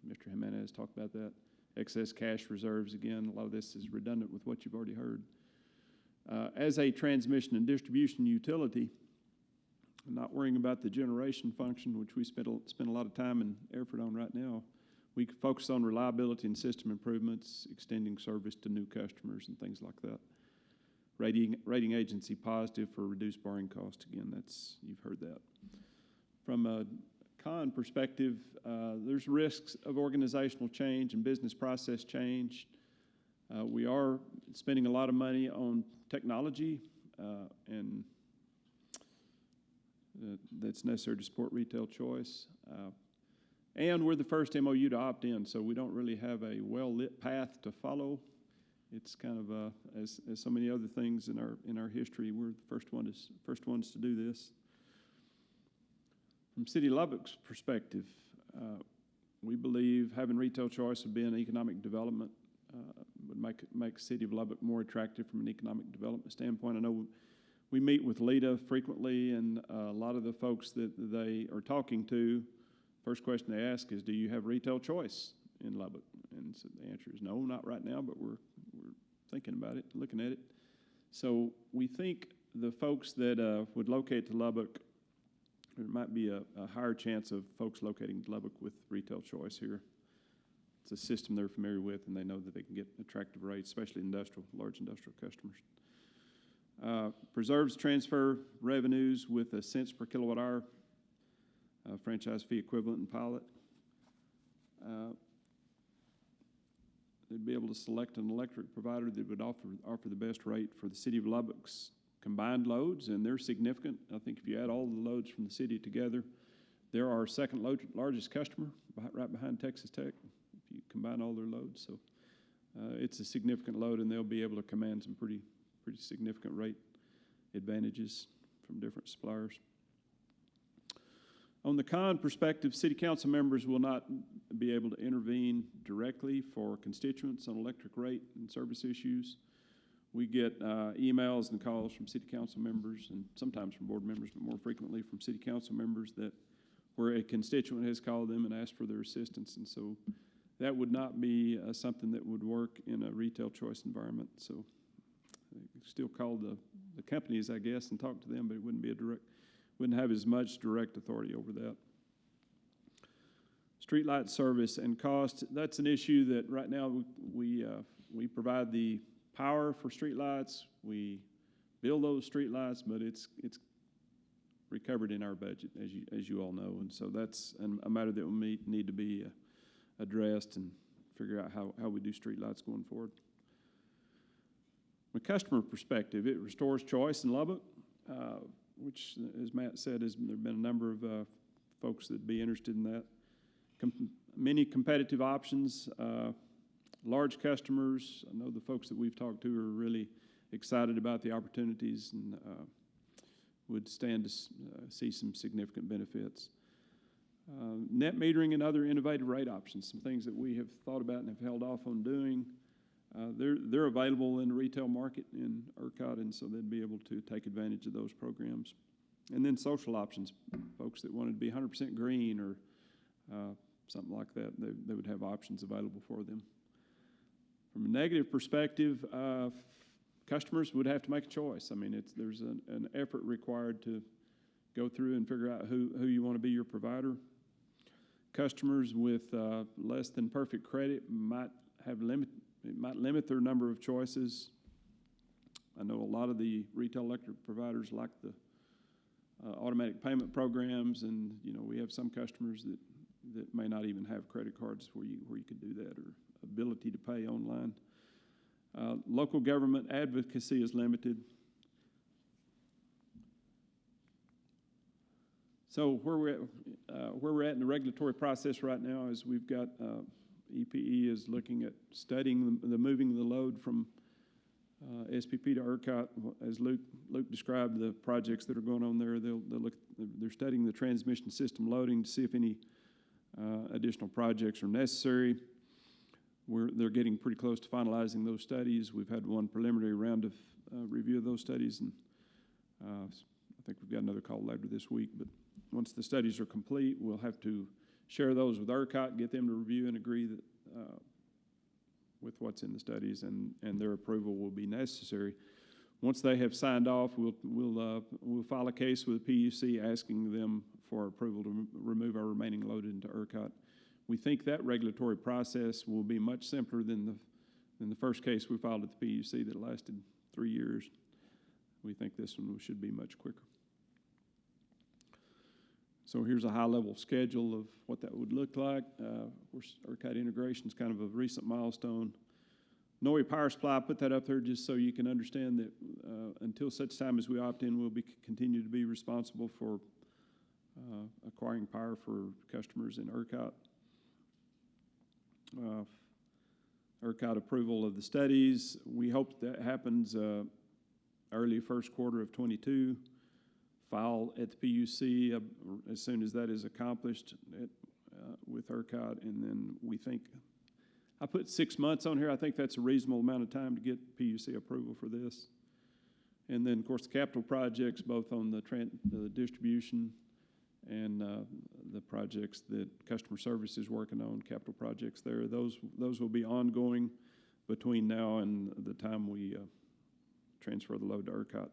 Speaker 3: Mr. Jimenez talk about that. Excess cash reserves, again, a lot of this is redundant with what you've already heard. As a transmission and distribution utility, not worrying about the generation function, which we spend a lot of time and effort on right now. We focus on reliability and system improvements, extending service to new customers and things like that. Rating agency positive for reduced borrowing cost. Again, you've heard that. From a con perspective, there's risks of organizational change and business process change. We are spending a lot of money on technology and that's necessary to support retail choice. And we're the first MOU to opt in, so we don't really have a well-lit path to follow. It's kind of, as so many other things in our history, we're the first ones to do this. From City of Lubbock's perspective, we believe having retail choice would be an economic development, would make City of Lubbock more attractive from an economic development standpoint. I know we meet with LEDA frequently, and a lot of the folks that they are talking to, first question they ask is, do you have retail choice in Lubbock? And so the answer is no, not right now, but we're thinking about it, looking at it. So we think the folks that would locate to Lubbock, there might be a higher chance of folks locating to Lubbock with retail choice here. It's a system they're familiar with, and they know that they can get attractive rates, especially large industrial customers. Preserves transfer revenues with a cents per kilowatt hour franchise fee equivalent and pilot. they'd be able to select an electric provider that would offer the best rate for the city of Lubbock's combined loads, and they're significant. I think if you add all the loads from the city together, they're our second largest customer, right behind Texas Tech, if you combine all their loads. So it's a significant load, and they'll be able to command some pretty significant rate advantages from different suppliers. On the con perspective, city council members will not be able to intervene directly for constituents on electric rate and service issues. We get emails and calls from city council members, and sometimes from board members, but more frequently from city council members, that where a constituent has called them and asked for their assistance. And so that would not be something that would work in a retail choice environment. So still call the companies, I guess, and talk to them, but it wouldn't be wouldn't have as much direct authority over that. Streetlight service and cost, that's an issue that right now we provide the power for streetlights. We build those streetlights, but it's recovered in our budget, as you all know. And so that's a matter that will need to be addressed and figure out how we do streetlights going forward. From a customer perspective, it restores choice in Lubbock, which, as Matt said, there have been a number of folks that would be interested in that. Many competitive options, large customers. I know the folks that we've talked to are really excited about the opportunities and would stand to see some significant benefits. Net metering and other innovative rate options, some things that we have thought about and have held off on doing. They're available in the retail market in ERCOT, and so they'd be able to take advantage of those programs. And then social options, folks that wanted to be 100% green or something like that, they would have options available for them. From a negative perspective, customers would have to make a choice. I mean, there's an effort required to go through and figure out who you want to be your provider. Customers with less than perfect credit might limit their number of choices. I know a lot of the retail electric providers like the automatic payment programs, and we have some customers that may not even have credit cards where you could do that, or ability to pay online. Local government advocacy is limited. So where we're at in the regulatory process right now is we've got EPE is looking at studying the moving the load from SPP to ERCOT. As Luke described, the projects that are going on there, they're studying the transmission system loading to see if any additional projects are necessary. They're getting pretty close to finalizing those studies. We've had one preliminary round of review of those studies, and I think we've got another call later this week. But once the studies are complete, we'll have to share those with ERCOT, get them to review and agree that with what's in the studies, and their approval will be necessary. Once they have signed off, we'll file a case with the PUC asking them for approval to remove our remaining load into ERCOT. We think that regulatory process will be much simpler than the first case we filed at the PUC that lasted 3 years. We think this one should be much quicker. So here's a high-level schedule of what that would look like. Of course, ERCOT integration is kind of a recent milestone. Noe Power Supply, I put that up there just so you can understand that until such time as we opt in, we'll continue to be responsible for acquiring power for customers in ERCOT. ERCOT approval of the studies. We hope that happens early first quarter of 22. File at the PUC as soon as that is accomplished with ERCOT, and then we think, I put 6 months on here. I think that's a reasonable amount of time to get PUC approval for this. And then, of course, the capital projects, both on the distribution and the projects that customer service is working on, capital projects there. Those will be ongoing between now and the time we transfer the load to ERCOT.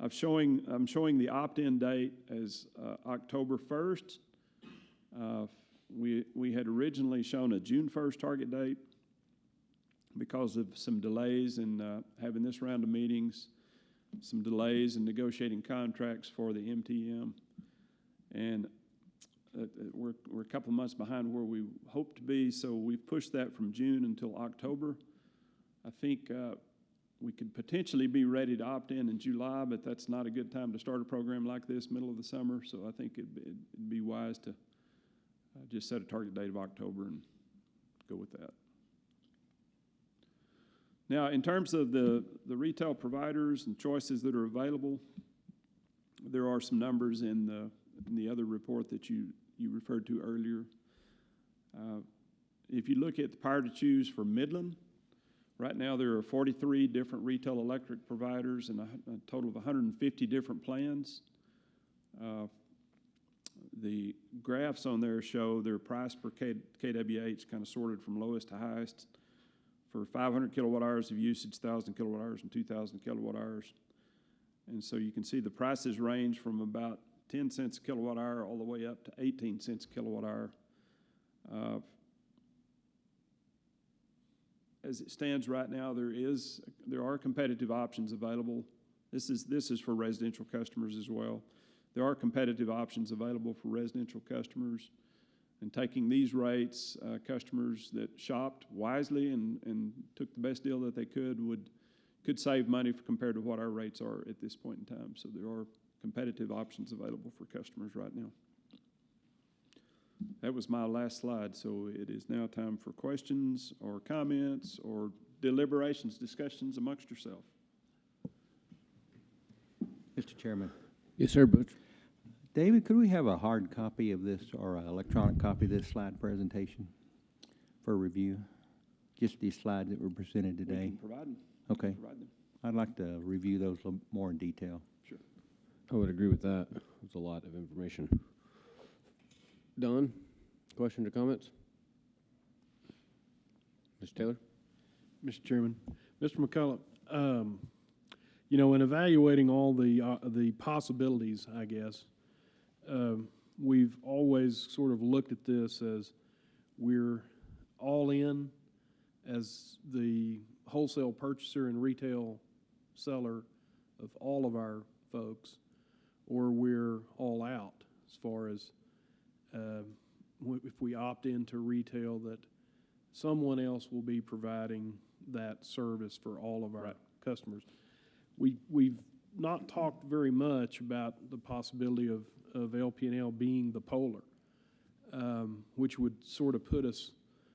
Speaker 3: I'm showing the opt-in date as October 1st. We had originally shown a June 1st target date because of some delays in having this round of meetings, some delays in negotiating contracts for the MTM. And we're a couple of months behind where we hope to be, so we've pushed that from June until October. I think we could potentially be ready to opt in July, but that's not a good time to start a program like this, middle of the summer, so I think it'd be wise to just set a target date of October and go with that. Now, in terms of the retail providers and choices that are available, there are some numbers in the other report that you referred to earlier. If you look at the power to choose for Midland, right now there are 43 different retail electric providers and a total of 150 different plans. The graphs on there show their price per kWh kind of sorted from lowest to highest for 500 kilowatt hours of usage, 1,000 kilowatt hours, and 2,000 kilowatt hours. And so you can see the prices range from about 10 cents a kilowatt hour all the way up to 18 cents a kilowatt hour. As it stands right now, there are competitive options available. This is for residential customers as well. There are competitive options available for residential customers. And taking these rates, customers that shopped wisely and took the best deal that they could save money compared to what our rates are at this point in time. So there are competitive options available for customers right now. That was my last slide, so it is now time for questions or comments or deliberations, discussions amongst yourself.
Speaker 14: Mr. Chairman.
Speaker 1: Yes, sir, Butch.
Speaker 14: David, could we have a hard copy of this or an electronic copy of this slide presentation for review? Just these slides that were presented today.
Speaker 3: We can provide them.
Speaker 14: Okay.
Speaker 3: Provide them.
Speaker 14: I'd like to review those a little more in detail.
Speaker 3: Sure.
Speaker 1: I would agree with that. It's a lot of information. Don, questions or comments? Mr. Taylor?
Speaker 4: Mr. Chairman, Mr. McCullough, in evaluating all the possibilities, I guess, we've always sort of looked at this as we're all in as the wholesale purchaser and retail seller of all of our folks, or we're all out as far as if we opt into retail, that someone else will be providing that service for all of our customers. We've not talked very much about the possibility of Lpnl being the polar, which would sort of put us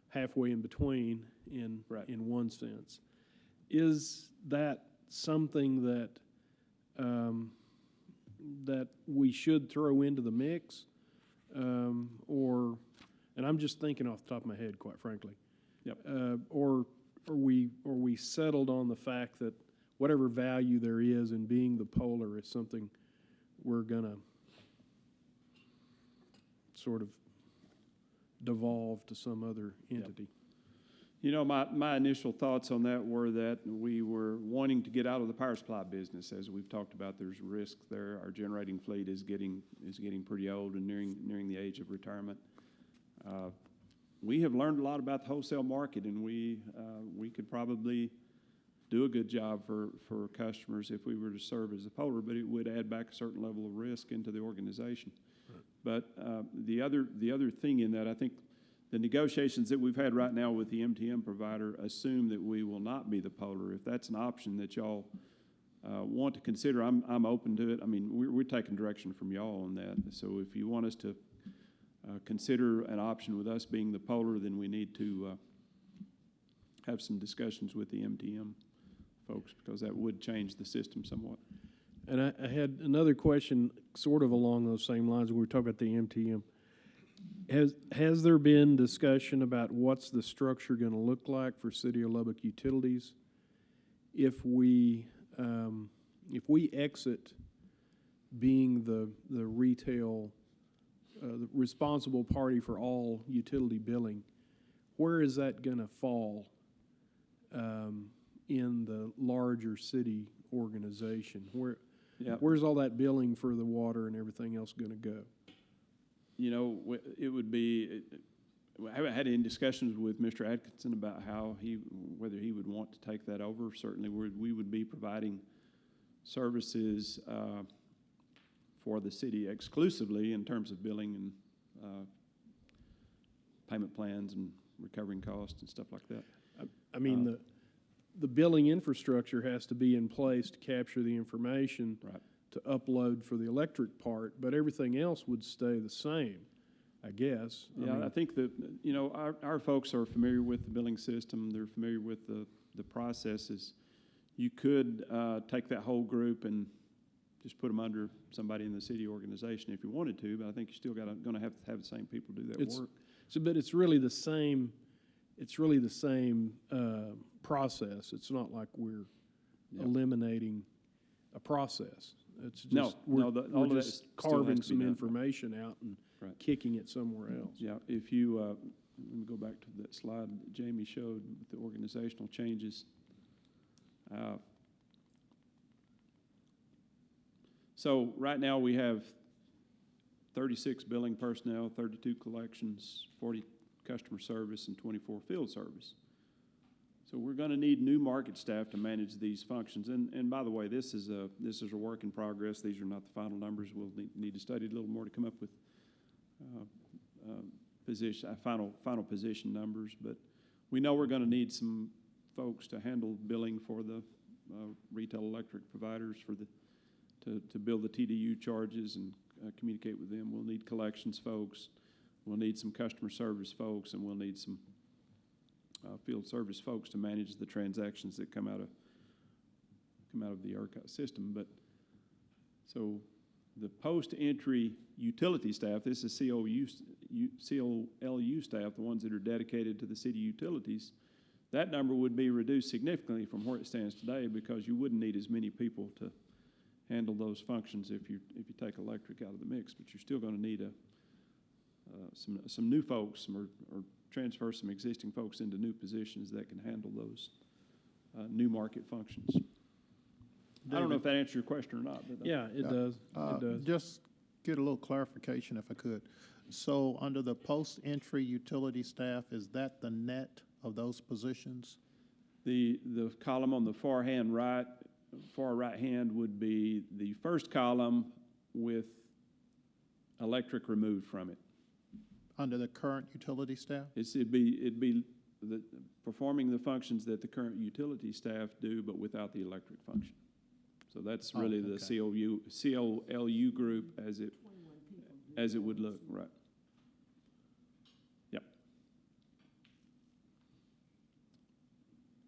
Speaker 4: halfway in between in one sense. Is that something that that we should throw into the mix, and I'm just thinking off the top of my head, quite frankly.
Speaker 3: Yep.
Speaker 4: Or are we settled on the fact that whatever value there is in being the polar is something we're gonna sort of devolve to some other entity?
Speaker 3: Yep. You know, my initial thoughts on that were that we were wanting to get out of the power supply business. As we've talked about, there's risk there. Our generating fleet is getting pretty old and nearing the age of retirement. We have learned a lot about the wholesale market, and we could probably do a good job for customers if we were to serve as a polar, but it would add back a certain level of risk into the organization. Right. But the other thing in that, I think the negotiations that we've had right now with the MTM provider assume that we will not be the polar. If that's an option that y'all want to consider, I'm open to it. I mean, we're taking direction from y'all on that. So if you want us to consider an option with us being the polar, then we need to have some discussions with the MTM folks, because that would change the system somewhat.
Speaker 4: And I had another question sort of along those same lines. We were talking about the MTM. Has there been discussion about what's the structure going to look like for City of Lubbock utilities if we exit being the retail, the responsible party for all utility billing? Where is that going to fall in the larger city organization? Where's all that billing for the water and everything else going to go?
Speaker 3: You know, it would be, I haven't had any discussions with Mr. Atkinson about whether he would want to take that over. Certainly, we would be providing services for the city exclusively in terms of billing and payment plans and recovering costs and stuff like that.
Speaker 4: I mean, the billing infrastructure has to be in place to capture the information
Speaker 3: Right.
Speaker 4: to upload for the electric part, but everything else would stay the same, I guess.
Speaker 3: Yeah, I think that, you know, our folks are familiar with the billing system. They're familiar with the processes. You could take that whole group and just put them under somebody in the city organization if you wanted to, but I think you still going to have the same people do that work.
Speaker 4: So, but it's really the same, process. It's not like we're eliminating a process. It's just,
Speaker 3: No, all
Speaker 4: we're
Speaker 3: of that
Speaker 4: just
Speaker 3: still
Speaker 4: carving
Speaker 3: has to be
Speaker 4: some
Speaker 3: done.
Speaker 4: information out and
Speaker 3: Right.
Speaker 4: kicking it somewhere else.
Speaker 3: Yeah, if you, let me go back to that slide that Jamie showed with the organizational changes. So right now we have 36 billing personnel, 32 collections, 40 customer service, and 24 field service. So we're going to need new market staff to manage these functions. And by the way, this is a work in progress. These are not the final numbers. We'll need to study a little more to come up with final position numbers. But we know we're going to need some folks to handle billing for the retail electric providers to bill the TDU charges and communicate with them. We'll need collections folks. We'll need some customer service folks, and we'll need some field service folks to manage the transactions that come out of the ERCOT system. But so the post-entry utility staff, this is COLU staff, the ones that are dedicated to the city utilities, that number would be reduced significantly from where it stands today because you wouldn't need as many people to handle those functions if you take electric out of the mix. But you're still going to need some new folks or transfer some existing folks into new positions that can handle those new market functions. I don't know if that answers your question or not. But
Speaker 4: Yeah, it does. It does.
Speaker 15: Just get a little clarification if I could. So under the post-entry utility staff, is that the net of those positions?
Speaker 3: The column on the far right hand would be the first column with electric removed from it.
Speaker 15: Under the current utility staff?
Speaker 3: It'd be performing the functions that the current utility staff do, but without the electric function. So that's really the COLU group as it would look, right? Yep.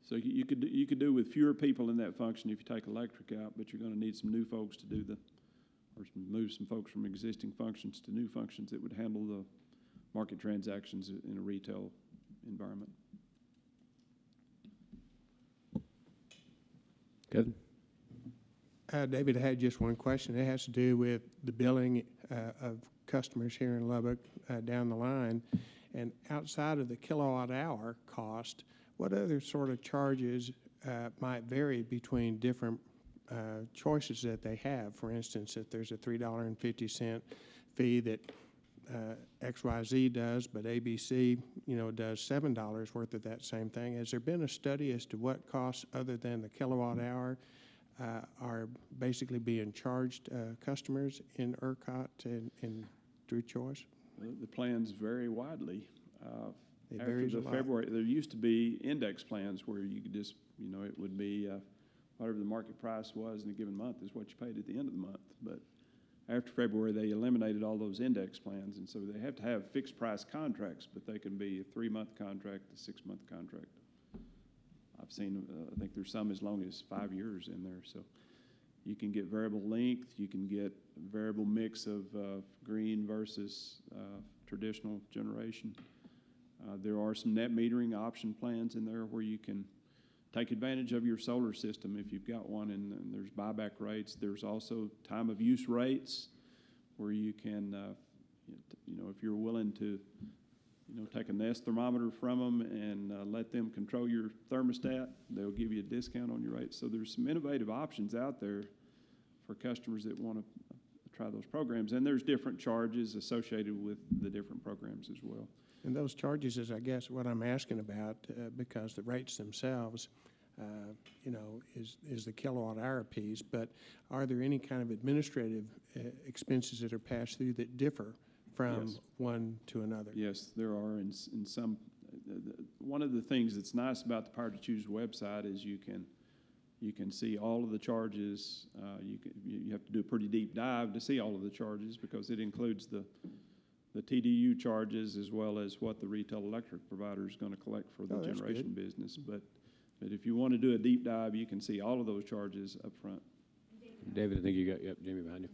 Speaker 3: So you could do with fewer people in that function if you take electric out, but you're going to need some new folks to do move some folks from existing functions to new functions that would handle the market transactions in a retail environment.
Speaker 1: Kevin?
Speaker 16: David, I had just one question. It has to do with the billing of customers here in Lubbock down the line. And outside of the kilowatt hour cost, what other sort of charges might vary between different choices that they have? For instance, if there's a $3.50 fee that XYZ does, but ABC, does $7 worth of that same thing. Has there been a study as to what costs other than the kilowatt hour are basically being charged customers in ERCOT and through choice?
Speaker 3: The plans vary widely.
Speaker 16: It
Speaker 3: After
Speaker 16: varies a
Speaker 3: the
Speaker 16: lot.
Speaker 3: February, there used to be index plans where you could just, it would be whatever the market price was in a given month is what you paid at the end of the month. But after February, they eliminated all those index plans, and so they have to have fixed price contracts, but they can be a 3-month contract, a 6-month contract. I've seen, I think there's some as long as 5 years in there. So you can get variable length, you can get variable mix of green versus traditional generation. There are some net metering option plans in there where you can take advantage of your solar system if you've got one, and there's buyback rates. There's also time of use rates where you can, if you're willing to, take a Nest thermometer from them and let them control your thermostat, they'll give you a discount on your rates. So there's some innovative options out there for customers that want to try those programs, and there's different charges associated with the different programs as well.
Speaker 16: And those charges is, I guess, what I'm asking about, because the rates themselves, is the kilowatt hour piece. But are there any kind of administrative expenses that are passed through that differ from
Speaker 3: Yes.
Speaker 16: one to another.
Speaker 3: Yes, there are, and some, one of the things that's nice about the Power to Choose website is you can see all of the charges. You have to do a pretty deep dive to see all of the charges because it includes the TDU charges as well as what the retail electric provider is going to collect for the
Speaker 16: Oh, that's
Speaker 3: generation
Speaker 16: good.
Speaker 3: business. But if you want to do a deep dive, you can see all of those charges up front.
Speaker 1: David, I think you got, yep, Jamie behind you.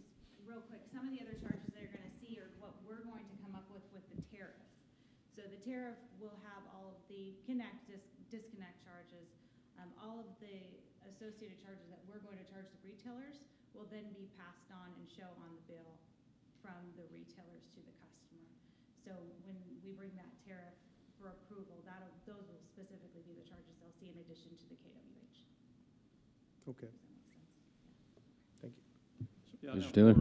Speaker 12: Real quick, some of the other charges that you're gonna see are what we're going to come up with the tariffs. So the tariff will have all of the disconnect charges, all of the associated charges that we're going to charge the retailers will then be passed on and show on the bill from the retailers to the customer. So when we bring that tariff for approval, those will specifically be the charges they'll see in addition to the KWH.
Speaker 16: Okay,
Speaker 12: Does that make sense?
Speaker 16: thank you.
Speaker 3: Yeah,
Speaker 1: Mr.
Speaker 3: now,
Speaker 1: Taylor?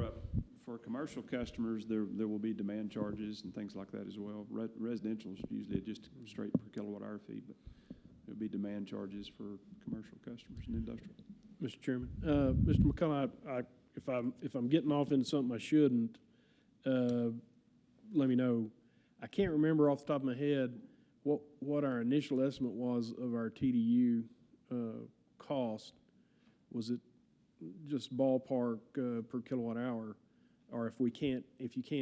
Speaker 3: For commercial customers, there will be demand charges and things like that as well. Residential is usually just straight per kilowatt hour fee, but there'll be demand charges for commercial customers and industrial.
Speaker 4: Mr. Chairman, Mr. McCullough, if I'm getting off into something I shouldn't, let me know. I can't remember off the top of my head what our initial estimate was of our TDU cost. Was it just ballpark per kilowatt hour? Or if you can't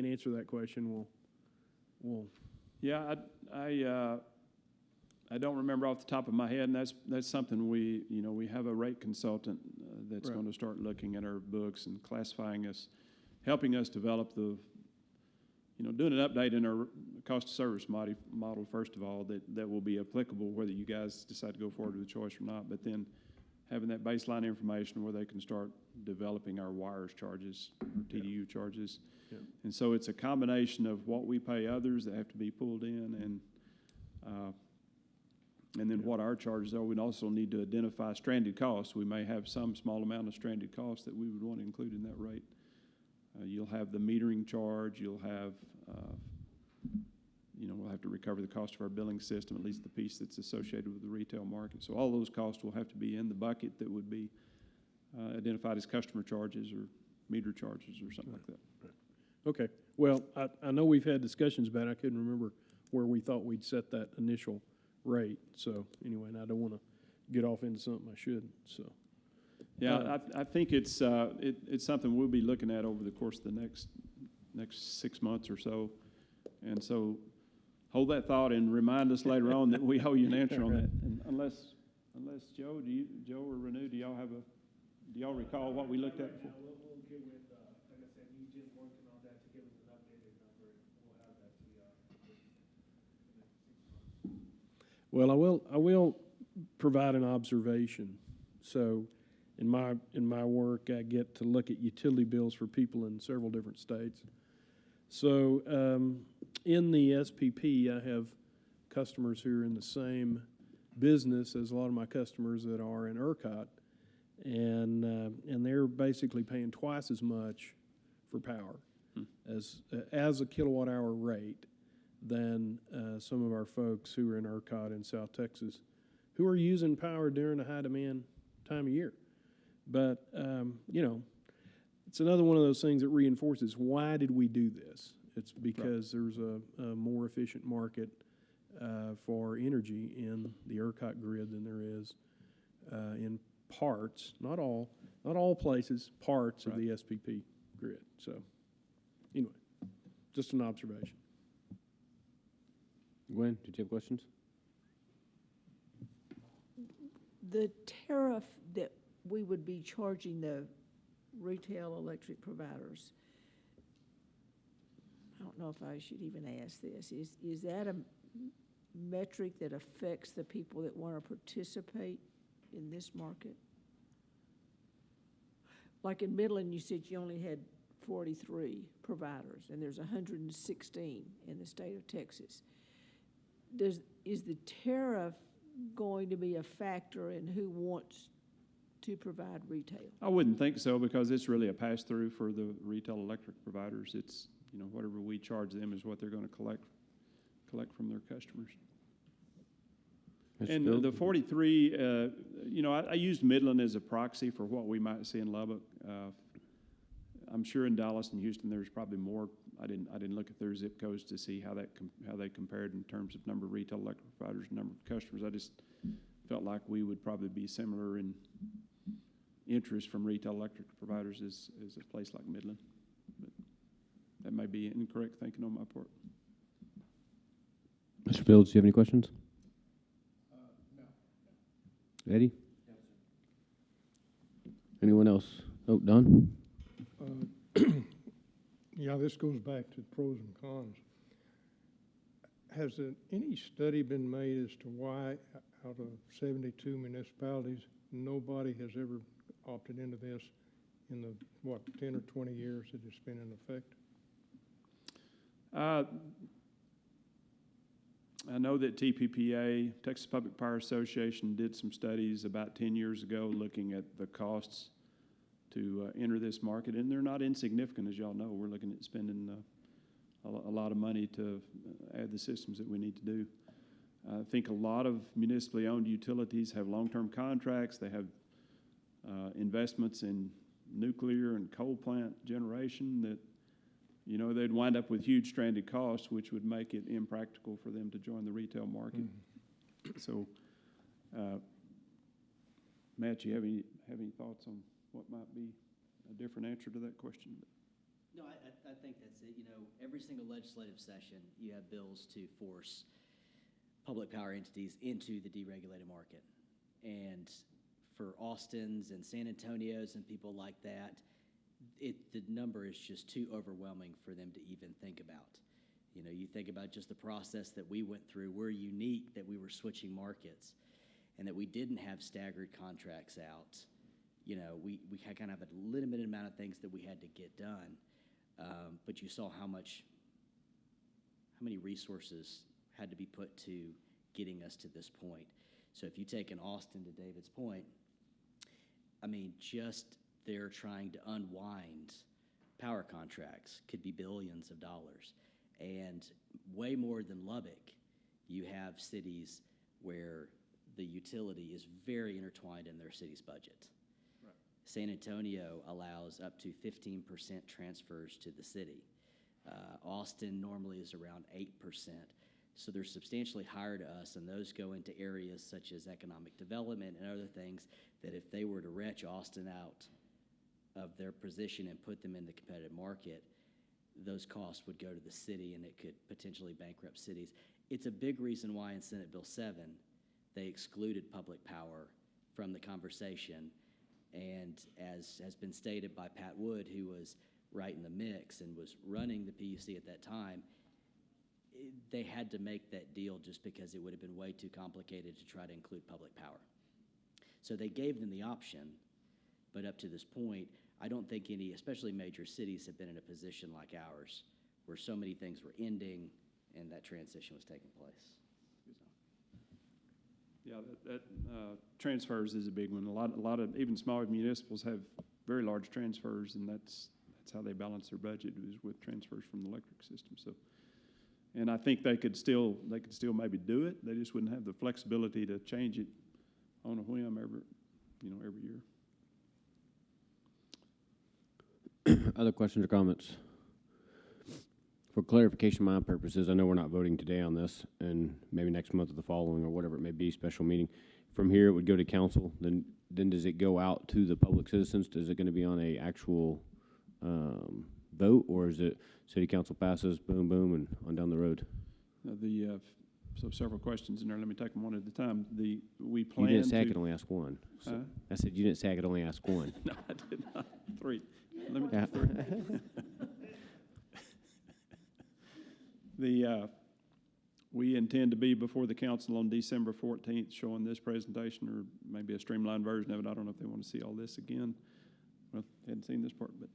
Speaker 4: answer that question, we'll.
Speaker 3: Yeah, I don't remember off the top of my head, and that's something we have a rate consultant that's
Speaker 4: Right.
Speaker 3: going to start looking at our books and classifying us, helping us develop doing an update in our cost of service model first of all that will be applicable whether you guys decide to go forward with the choice or not, but then having that baseline information where they can start developing our wires charges, our TDU charges.
Speaker 4: Yeah.
Speaker 3: And so it's a combination of what we pay others that have to be pulled in and then what our charges are. We'd also need to identify stranded costs. We may have some small amount of stranded costs that we would want to include in that rate. You'll have the metering charge. You'll have, we'll have to recover the cost of our billing system, at least the piece that's associated with the retail market. So all those costs will have to be in the bucket that would be identified as customer charges or meter charges or something like that.
Speaker 4: Okay. Well, I know we've had discussions about it. I couldn't remember where we thought we'd set that initial rate. So anyway, and I don't want to get off into something I shouldn't. So.
Speaker 3: Yeah, I think it's something we'll be looking at over the course of the next 6 months or so, and so hold that thought and remind us later on that we owe you an answer on that. And unless Joe or Renew, do y'all recall what we looked at before?
Speaker 10: We'll get with, like I said, Eugene working on that to give us an updated number. We'll have that to you in the next 6 months.
Speaker 4: Well, I will provide an observation. So in my work, I get to look at utility bills for people in several different states. So in the SPP, I have customers who are in the same business as a lot of my customers that are in ERCOT, and they're basically paying twice as much for power as a kilowatt hour rate than some of our folks who are in ERCOT in South Texas, who are using power during a high demand time of year. But, it's another one of those things that reinforces, why did we do this? It's because there's a more efficient market for energy in the ERCOT grid than there is in parts, not all places, parts of the SPP grid. So, anyway, just an observation.
Speaker 1: Gwen, did you have questions?
Speaker 8: The tariff that we would be charging the retail electric providers, I don't know if I should even ask this, is that a metric that affects the people that want to participate in this market? Like in Midland, you said you only had 43 providers, and there's 116 in the state of Texas. Is the tariff going to be a factor in who wants to provide retail?
Speaker 3: I wouldn't think so because it's really a pass-through for the retail electric providers. It's, whatever we charge them is what they're going to collect from their customers. And the 43, I used Midland as a proxy for what we might see in Lubbock. I'm sure in Dallas and Houston there's probably more I didn't look at their zip codes to see how they compared in terms of number of retail electric providers, number of customers. I just felt like we would probably be similar in interest from retail electric providers as a place like Midland. But that may be incorrect thinking on my part.
Speaker 1: Mr. Fields, do you have any questions? No. Eddie? No, sir. Anyone else? Oh, Don?
Speaker 17: Yeah, this goes back to pros and cons. Has any study been made as to why out of 72 municipalities, nobody has ever opted into this in the, 10 or 20 years that it's been in effect?
Speaker 3: I know that TPPA, Texas Public Power Association, did some studies about 10 years ago looking at the costs to enter this market, and they're not insignificant, as y'all know. We're looking at spending a lot of money to add the systems that we need to do. I think a lot of municipally owned utilities have long-term contracts. They have investments in nuclear and coal plant generation that, you know, they'd wind up with huge stranded costs, which would make it impractical for them to join the retail market. Mm-hmm. So, Matt, you have any thoughts on what might be a different answer to that question?
Speaker 9: No, I think that's it. You know, every single legislative session, you have bills to force public power entities into the deregulated market. And for Austins and San Antonios and people like that, the number is just too overwhelming for them to even think about. You know, you think about just the process that we went through. We're unique that we were switching markets and that we didn't have staggered contracts out. You know, we had kind of a limited amount of things that we had to get done. But you saw how many resources had to be put to getting us to this point. So if you take an Austin, to David's point, I mean, just they're trying to unwind power contracts could be billions of dollars. And way more than Lubbock, you have cities where the utility is very intertwined in their city's budget. Right. San Antonio allows up to 15% transfers to the city. Austin normally is around 8%. So they're substantially higher to us, and those go into areas such as economic development and other things that if they were to retch Austin out of their position and put them in the competitive market, those costs would go to the city and it could potentially bankrupt cities. It's a big reason why in Senate Bill 7, they excluded public power from the conversation. And as has been stated by Pat Wood, who was right in the mix and was running the PUC at that time, they had to make that deal just because it would have been way too complicated to try to include public power. So they gave them the option, but up to this point, I don't think any, especially major cities, have been in a position like ours where so many things were ending and that transition was taking place.
Speaker 3: Yeah, that transfers is a big one. A lot of even smaller municipals have very large transfers, and that's how they balance their budget, is with transfers from the electric system. So, and I think they could still maybe do it. They just wouldn't have the flexibility to change it on a whim every year.
Speaker 1: Other questions or comments? For clarification of my purposes, I know we're not voting today on this, and maybe next month or the following or whatever it may be, special meeting. From here, it would go to council. Then does it go out to the public citizens? Is it going to be on a actual vote, or is it city council passes, boom, boom, and on down the road?
Speaker 3: So several questions in there. Let me take them one at a time. We plan.
Speaker 1: You didn't say I could only ask one. So I said you didn't say I could only ask one.
Speaker 3: No, I did not. Three. Let me take three. We intend to be before the council on December 14th showing this presentation, or maybe a streamlined version of it. I don't know if they want to see all this again. Well, hadn't seen this part, but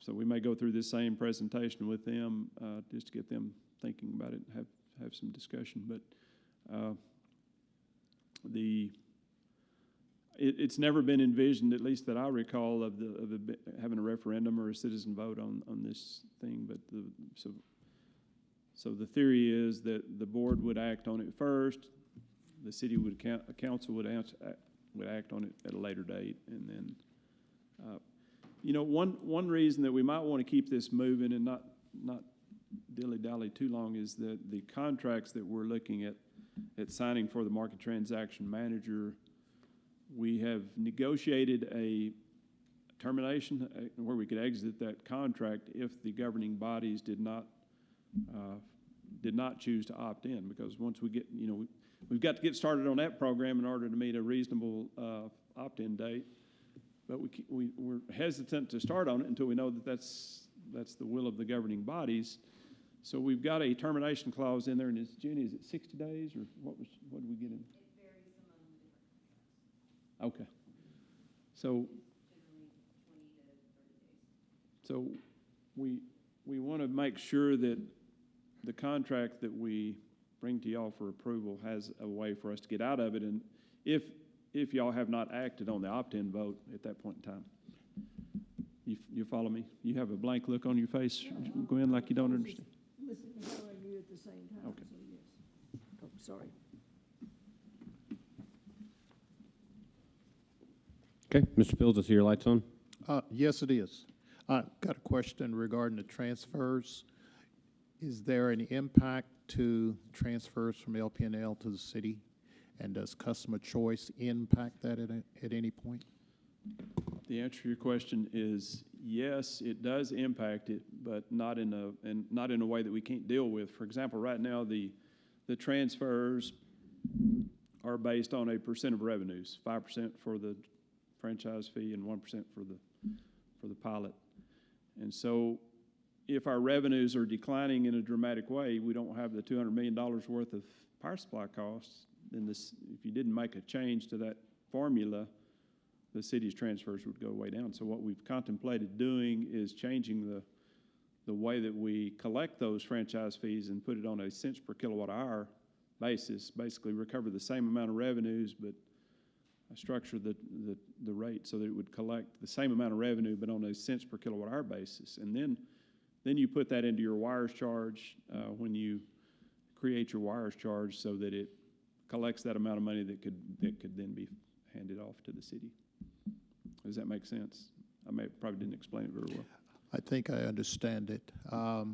Speaker 3: so we may go through this same presentation with them just to get them thinking about it and have some discussion. But it's never been envisioned, at least that I recall, of having a referendum or a citizen vote on this thing. But so the theory is that the board would act on it first, the city council would act on it at a later date, and then one reason that we might want to keep this moving and not dilly-dally too long, is that the contracts that we're looking at signing for the market transaction manager, we have negotiated a termination where we could exit that contract if the governing bodies did not choose to opt in, because once we get, we've got to get started on that program in order to meet a reasonable opt-in date. But we're hesitant to start on it until we know that that's the will of the governing bodies. So we've got a termination clause in there, and Jenny, is it 60 days, or what did we get in? It varies among the different contracts. Okay. So generally 20 to 30 days. So we want to make sure that the contract that we bring to y'all for approval has a way for us to get out of it, and if y'all have not acted on the opt-in vote at that point in time. You follow me? You have a blank look on your face, Gwen, like you don't understand.
Speaker 8: Listen to how I knew at the same time,
Speaker 3: Okay.
Speaker 8: so yes. Oh, sorry.
Speaker 1: Okay, Mr. Fields, I see your light's on.
Speaker 15: Yes, it is. I've got a question regarding the transfers. Is there any impact to transfers from Lpnl to the city? And does customer choice impact that at any point?
Speaker 3: The answer to your question is yes, it does impact it, but not in a way that we can't deal with. For example, right now the transfers are based on a percent of revenues, 5% for the franchise fee and 1% for the pilot. And so if our revenues are declining in a dramatic way, we don't have the $200 million worth of power supply costs, then if you didn't make a change to that formula, the city's transfers would go way down. So what we've contemplated doing is changing the way that we collect those franchise fees and put it on a cents per kilowatt hour basis, basically recover the same amount of revenues, but structure the rate so that it would collect the same amount of revenue, but on a cents per kilowatt hour basis. And then you put that into your wires charge when you create your wires charge, so that it collects that amount of money that could then be handed off to the city. Does that make sense? Probably didn't explain it very well.
Speaker 15: I think I understand it. I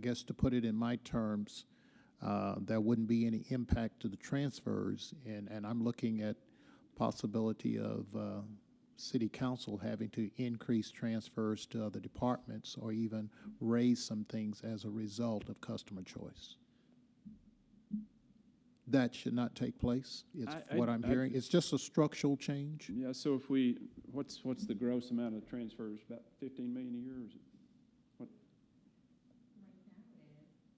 Speaker 15: guess to put it in my terms, there wouldn't be any impact to the transfers, and I'm looking at possibility of city council having to increase transfers to other departments or even raise some things as a result of customer choice. That should not take place, is what I'm hearing. It's just a structural change.
Speaker 3: Yeah, so if what's the gross amount of transfers? About 15 million a year, or is it? What?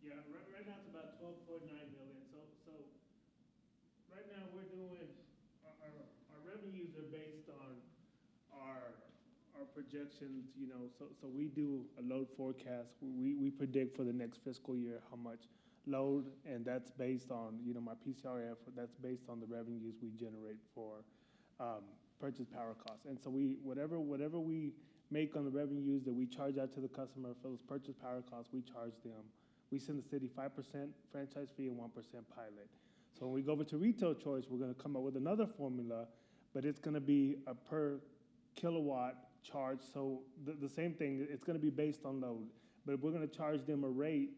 Speaker 6: Yeah, right now it's about 12.9 million. So right now we're doing, our revenues are based on our projections, so we do a load forecast. We predict for the next fiscal year how much load, and that's based on, my PCRF, that's based on the revenues we generate for purchase power costs. And so whatever we make on the revenues that we charge out to the customer for those purchase power costs, we charge them. We send the city 5% franchise fee and 1% pilot. So when we go over to retail choice, we're going to come up with another formula, but it's going to be a per kilowatt charge. So the same thing, it's going to be based on load, but we're going to charge them a rate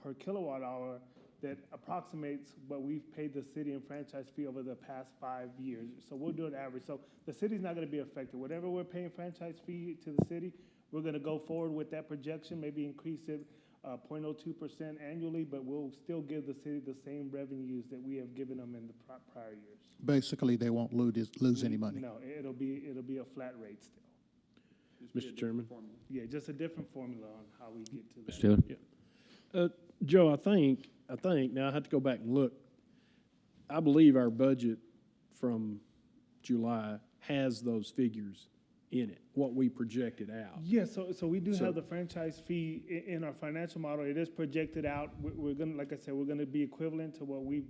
Speaker 6: per kilowatt hour that approximates what we've paid the city in franchise fee over the past 5 years. So we'll do an average. So the city's not going to be affected. Whatever we're paying franchise fee to the city, we're going to go forward with that projection, maybe increase it 0.02% annually, but we'll still give the city the same revenues that we have given them in the prior years.
Speaker 15: Basically, they won't lose any money.
Speaker 6: No, it'll be a flat rate still.
Speaker 4: Mr. Chairman?
Speaker 6: Yeah, just a different formula on how we get to that.
Speaker 1: Mr. Taylor?
Speaker 4: Yeah. Joe, I think, now I have to go back and look. I believe our budget from July has those figures in it, what we projected out.
Speaker 6: Yeah, so we do have the franchise fee in our financial model. It is projected out. We're gonna, like I said, we're gonna be equivalent to what we've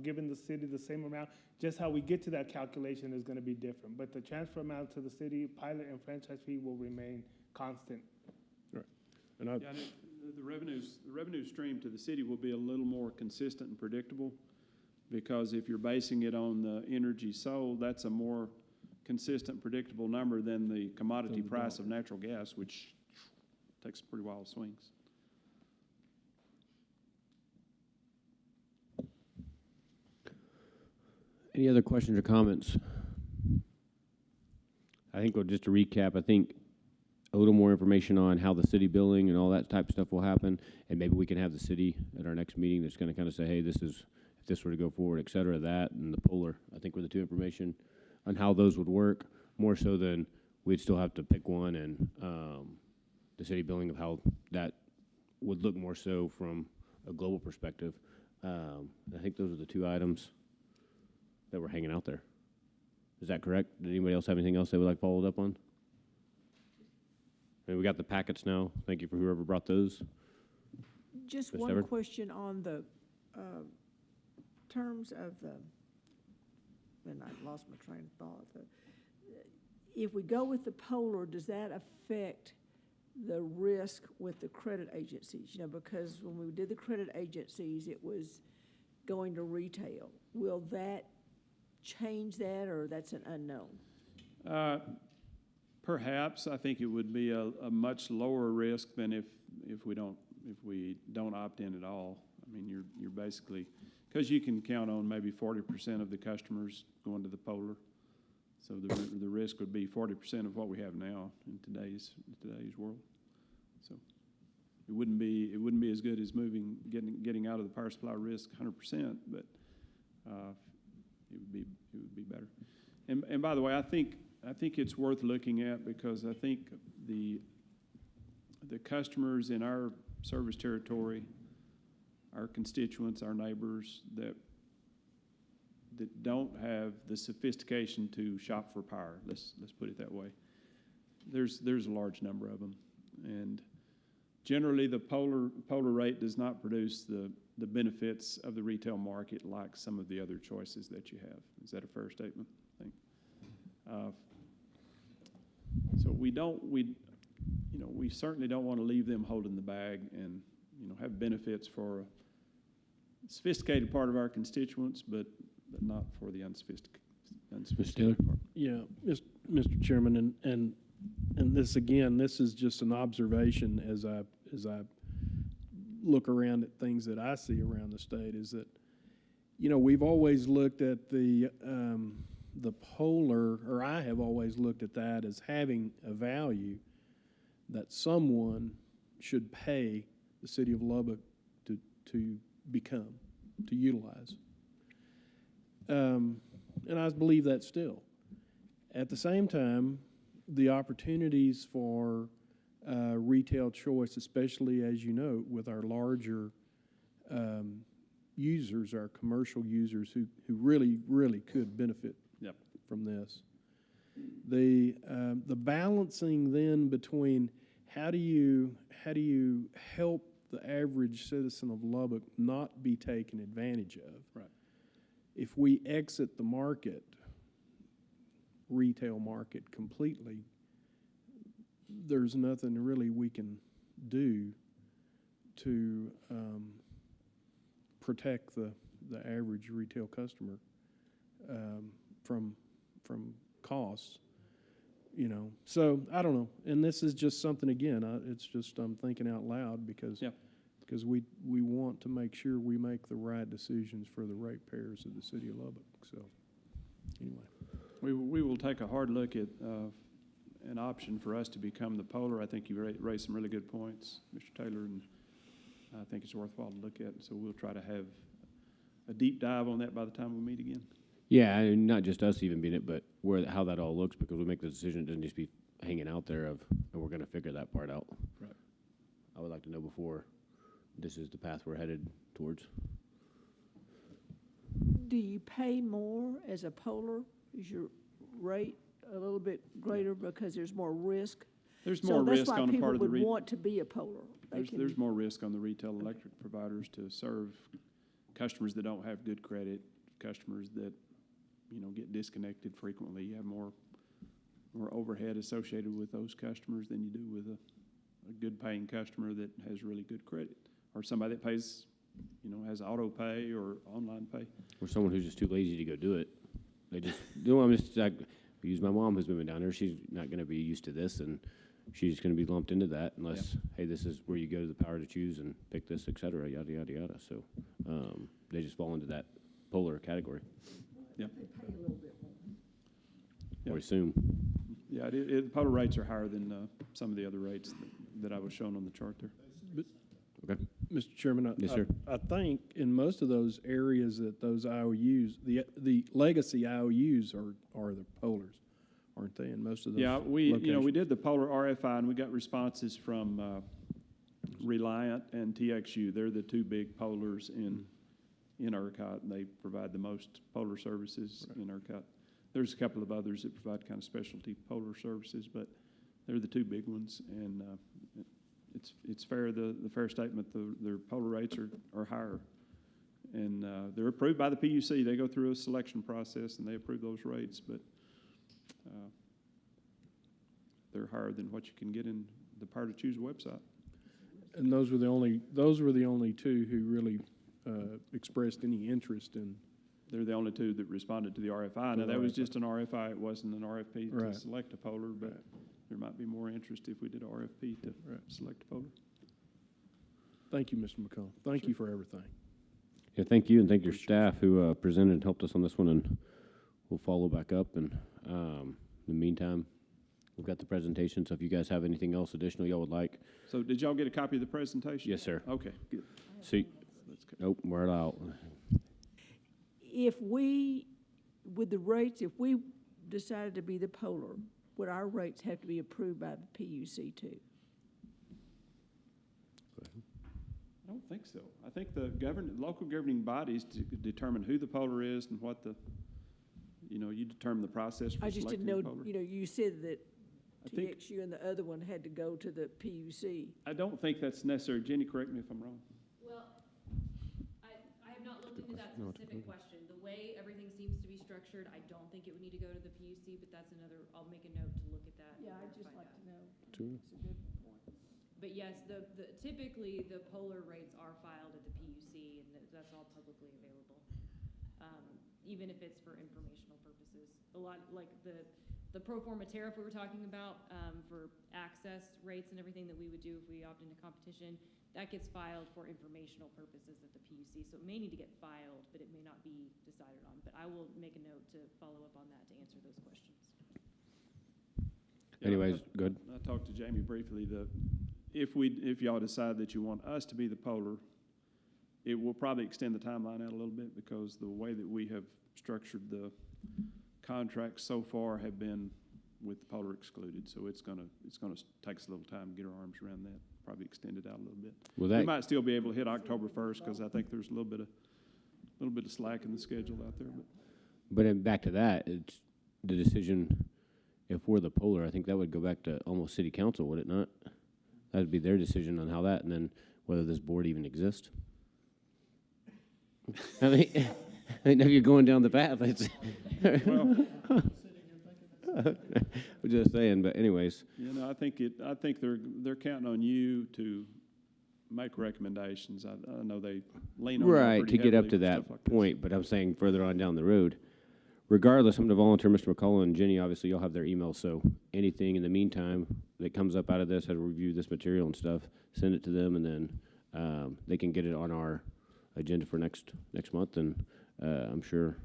Speaker 6: given the city, the same amount. Just how we get to that calculation is gonna be different. But the transfer amount to the city, pilot and franchise fee will remain constant.
Speaker 4: Right.
Speaker 3: The revenue stream to the city will be a little more consistent and predictable, because if you're basing it on the energy sold, that's a more consistent, predictable number than the commodity price of natural gas, which takes pretty wild swings.
Speaker 1: Any other questions or comments? I think, just to recap, I think a little more information on how the city billing and all that type of stuff will happen, and maybe we can have the city at our next meeting that's gonna kind of say, hey, this is, if this were to go forward, et cetera, that, and the polar, I think were the two information on how those would work, more so than we'd still have to pick one, and the city billing of how that would look more so from a global perspective. I think those are the two items that were hanging out there. Is that correct? Did anybody else have anything else they would like followed up on? And we got the packets now. Thank you for whoever brought those.
Speaker 8: Just
Speaker 1: Ms.
Speaker 8: one
Speaker 1: Everett?
Speaker 8: question on the terms of the, and I lost my train of thought. If we go with the polar, does that affect the risk with the credit agencies? You know, because when we did the credit agencies, it was going to retail. Will that change that, or that's an unknown?
Speaker 3: Perhaps. I think it would be a much lower risk than if we don't opt in at all. I mean, you're basically, because you can count on maybe 40% of the customers going to the polar, so the risk would be 40% of what we have now in today's world. So it wouldn't be as good as getting out of the power supply risk 100%, but it would be better. And by the way, I think it's worth looking at, because I think the customers in our service territory, our constituents, our neighbors that don't have the sophistication to shop for power, let's put it that way. There's a large number of them, and generally the polar rate does not produce the benefits of the retail market like some of the other choices that you have. Is that a fair statement? I think. So we certainly don't want to leave them holding the bag, and have benefits for a sophisticated part of our constituents, but not for the unsophisticated part.
Speaker 4: Yeah, Mr. Chairman, and this again, this is just an observation as I look around at things that I see around the state, is that, we've always looked at the polar, or I have always looked at that as having a value that someone should pay the city of Lubbock to utilize. And I believe that still. At the same time, the opportunities for retail choice, especially as you know, with our larger users, our commercial users who really, really could benefit from this. The balancing then between how do you help the average citizen of Lubbock not be taken advantage of?
Speaker 3: Right.
Speaker 4: If we exit the market, retail market completely, there's nothing really we can do to protect the average retail customer from costs, So I don't know, and this is just something, again, it's just I'm thinking out loud because we want to make sure we make the right decisions for the ratepayers of the city of Lubbock. So anyway,
Speaker 3: we will take a hard look at an option for us to become the polar. I think you raised some really good points, Mr. Taylor, and I think it's worthwhile to look at. So we'll try to have a deep dive on that by the time we meet again.
Speaker 1: Yeah, and not just us even being it, but how that all looks, because we make the decision, it doesn't just be hanging out there and we're going to figure that part out.
Speaker 3: Right.
Speaker 1: I would like to know before this is the path we're headed towards.
Speaker 8: Do you pay more as a polar? Is your rate a little bit greater because there's more risk?
Speaker 3: There's more risk on the part of the
Speaker 8: So that's why people would want to be a polar.
Speaker 3: There's more risk on the retail electric providers to serve customers that don't have good credit, customers that get disconnected frequently. You have more overhead associated with those customers than you do with a good paying customer that has really good credit, or somebody that pays, has auto pay or online pay.
Speaker 1: Or someone who's just too lazy to go do it. They just, I'm just like, use my mom who's moving down there. She's not going to be used to this, and she's going to be lumped into that unless, hey, this is where you go to the power to choose and pick this, et cetera, yada, yada, yada. So they just fall into that polar category.
Speaker 3: Yeah.
Speaker 1: Or assume.
Speaker 3: Yeah, polar rates are higher than some of the other rates that I was shown on the chart there.
Speaker 1: Okay.
Speaker 4: Mr. Chairman,
Speaker 1: Yes, sir.
Speaker 4: I think in most of those areas that those IOUs, the legacy IOUs are the polars, aren't they, in most of those
Speaker 3: Yeah, we
Speaker 4: locations?
Speaker 3: did the polar RFI, and we got responses from Reliant and TXU. They're the two big polars in ERCOT, and they provide the most polar services in ERCOT. There's a couple of others that provide kind of specialty polar services, but they're the two big ones, and it's fair, the fair statement, their polar rates are higher. And they're approved by the PUC. They go through a selection process, and they approve those rates, but they're higher than what you can get in the Power to Choose website.
Speaker 4: And those were the only two who really expressed any interest in.
Speaker 3: They're the only two that responded to the RFI. Now, that was just an RFI. It wasn't an RFP to select a polar, but there might be more interest if we did an RFP to select a polar.
Speaker 4: Thank you, Mr. McCollum. Thank you for everything.
Speaker 1: Yeah, thank you, and thank your staff who presented and helped us on this one, and we'll follow back up. And in the meantime, we've got the presentation, so if you guys have anything else additional y'all would like.
Speaker 3: So did y'all get a copy of the presentation?
Speaker 1: Yes, sir.
Speaker 3: Okay, good.
Speaker 1: See, nope, we're out.
Speaker 8: If we, with the rates, if we decided to be the polar, would our rates have to be approved by the PUC too?
Speaker 3: I don't think so. I think the local governing bodies determine who the polar is and what the, you determine the process for
Speaker 8: I just
Speaker 3: selecting
Speaker 8: didn't
Speaker 3: the
Speaker 8: know,
Speaker 3: polar.
Speaker 8: you said that
Speaker 3: I think-
Speaker 8: TXU and the other one had to go to the PUC.
Speaker 3: I don't think that's necessary. Jenny, correct me if I'm wrong.
Speaker 13: Well, I have not looked into that specific question. The way everything seems to be structured, I don't think it would need to go to the PUC, but that's another, I'll make a note to look at that.
Speaker 8: Yeah, I'd just like to know.
Speaker 1: True.
Speaker 8: It's a good point.
Speaker 13: But yes, typically, the polar rates are filed at the PUC, and that's all publicly available, even if it's for informational purposes. A lot, like the pro forma tariff we were talking about for access rates and everything that we would do if we opt into competition, that gets filed for informational purposes at the PUC. So it may need to get filed, but it may not be decided on. But I will make a note to follow up on that to answer those questions.
Speaker 1: Anyways, good.
Speaker 3: I talked to Jamie briefly. If y'all decide that you want us to be the polar, it will probably extend the timeline out a little bit because the way that we have structured the contracts so far have been with the polar excluded. So it's gonna take us a little time to get our arms around that. Probably extend it out a little bit.
Speaker 1: Well,
Speaker 3: We might still be able to hit October 1st because I think there's a little bit of slack in the schedule out there.
Speaker 1: But then back to that, it's the decision. If we're the polar, I think that would go back to almost city council, would it not? That would be their decision on how that, and then whether this board even exists. I mean, if you're going down the path, it's. I'm just saying, but anyways.
Speaker 3: I think they're counting on you to make recommendations. I know they lean on you
Speaker 1: Right,
Speaker 3: pretty
Speaker 1: to get up
Speaker 3: heavily
Speaker 1: to
Speaker 3: for
Speaker 1: that
Speaker 3: stuff like this.
Speaker 1: point, but I'm saying further on down the road. Regardless, I'm going to volunteer Mr. McCullough and Jenny. Obviously, you'll have their email, so anything in the meantime that comes up out of this, how to review this material and stuff, send it to them, and then they can get it on our agenda for next month. And I'm sure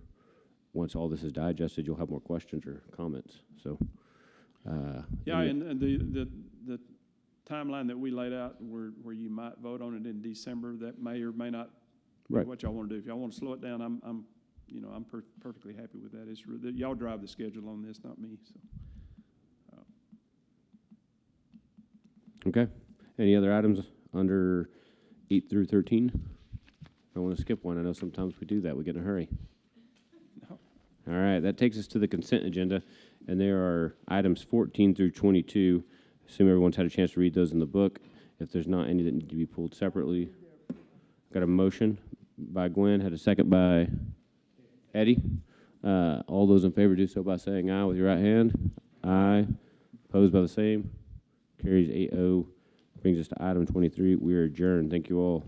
Speaker 1: once all this is digested, you'll have more questions or comments. So,
Speaker 3: Yeah, and the timeline that we laid out where you might vote on it in December, that may or may not be
Speaker 1: Right.
Speaker 3: what y'all want to do. If y'all want to slow it down, I'm perfectly happy with that. Y'all drive the schedule on this, not me. So.
Speaker 1: Okay. Any other items under 8 through 13? I don't want to skip one. I know sometimes we do that. We get in a hurry.
Speaker 3: No.
Speaker 1: All right. That takes us to the consent agenda, and there are items 14 through 22. Assume everyone's had a chance to read those in the book. If there's not any that need to be pulled separately. Got a motion by Gwen, had a second by Eddie. All those in favor do so by saying aye with your right hand. Aye. Opposed by the same. Carries 8-0. Brings us to item 23. We are adjourned. Thank you all.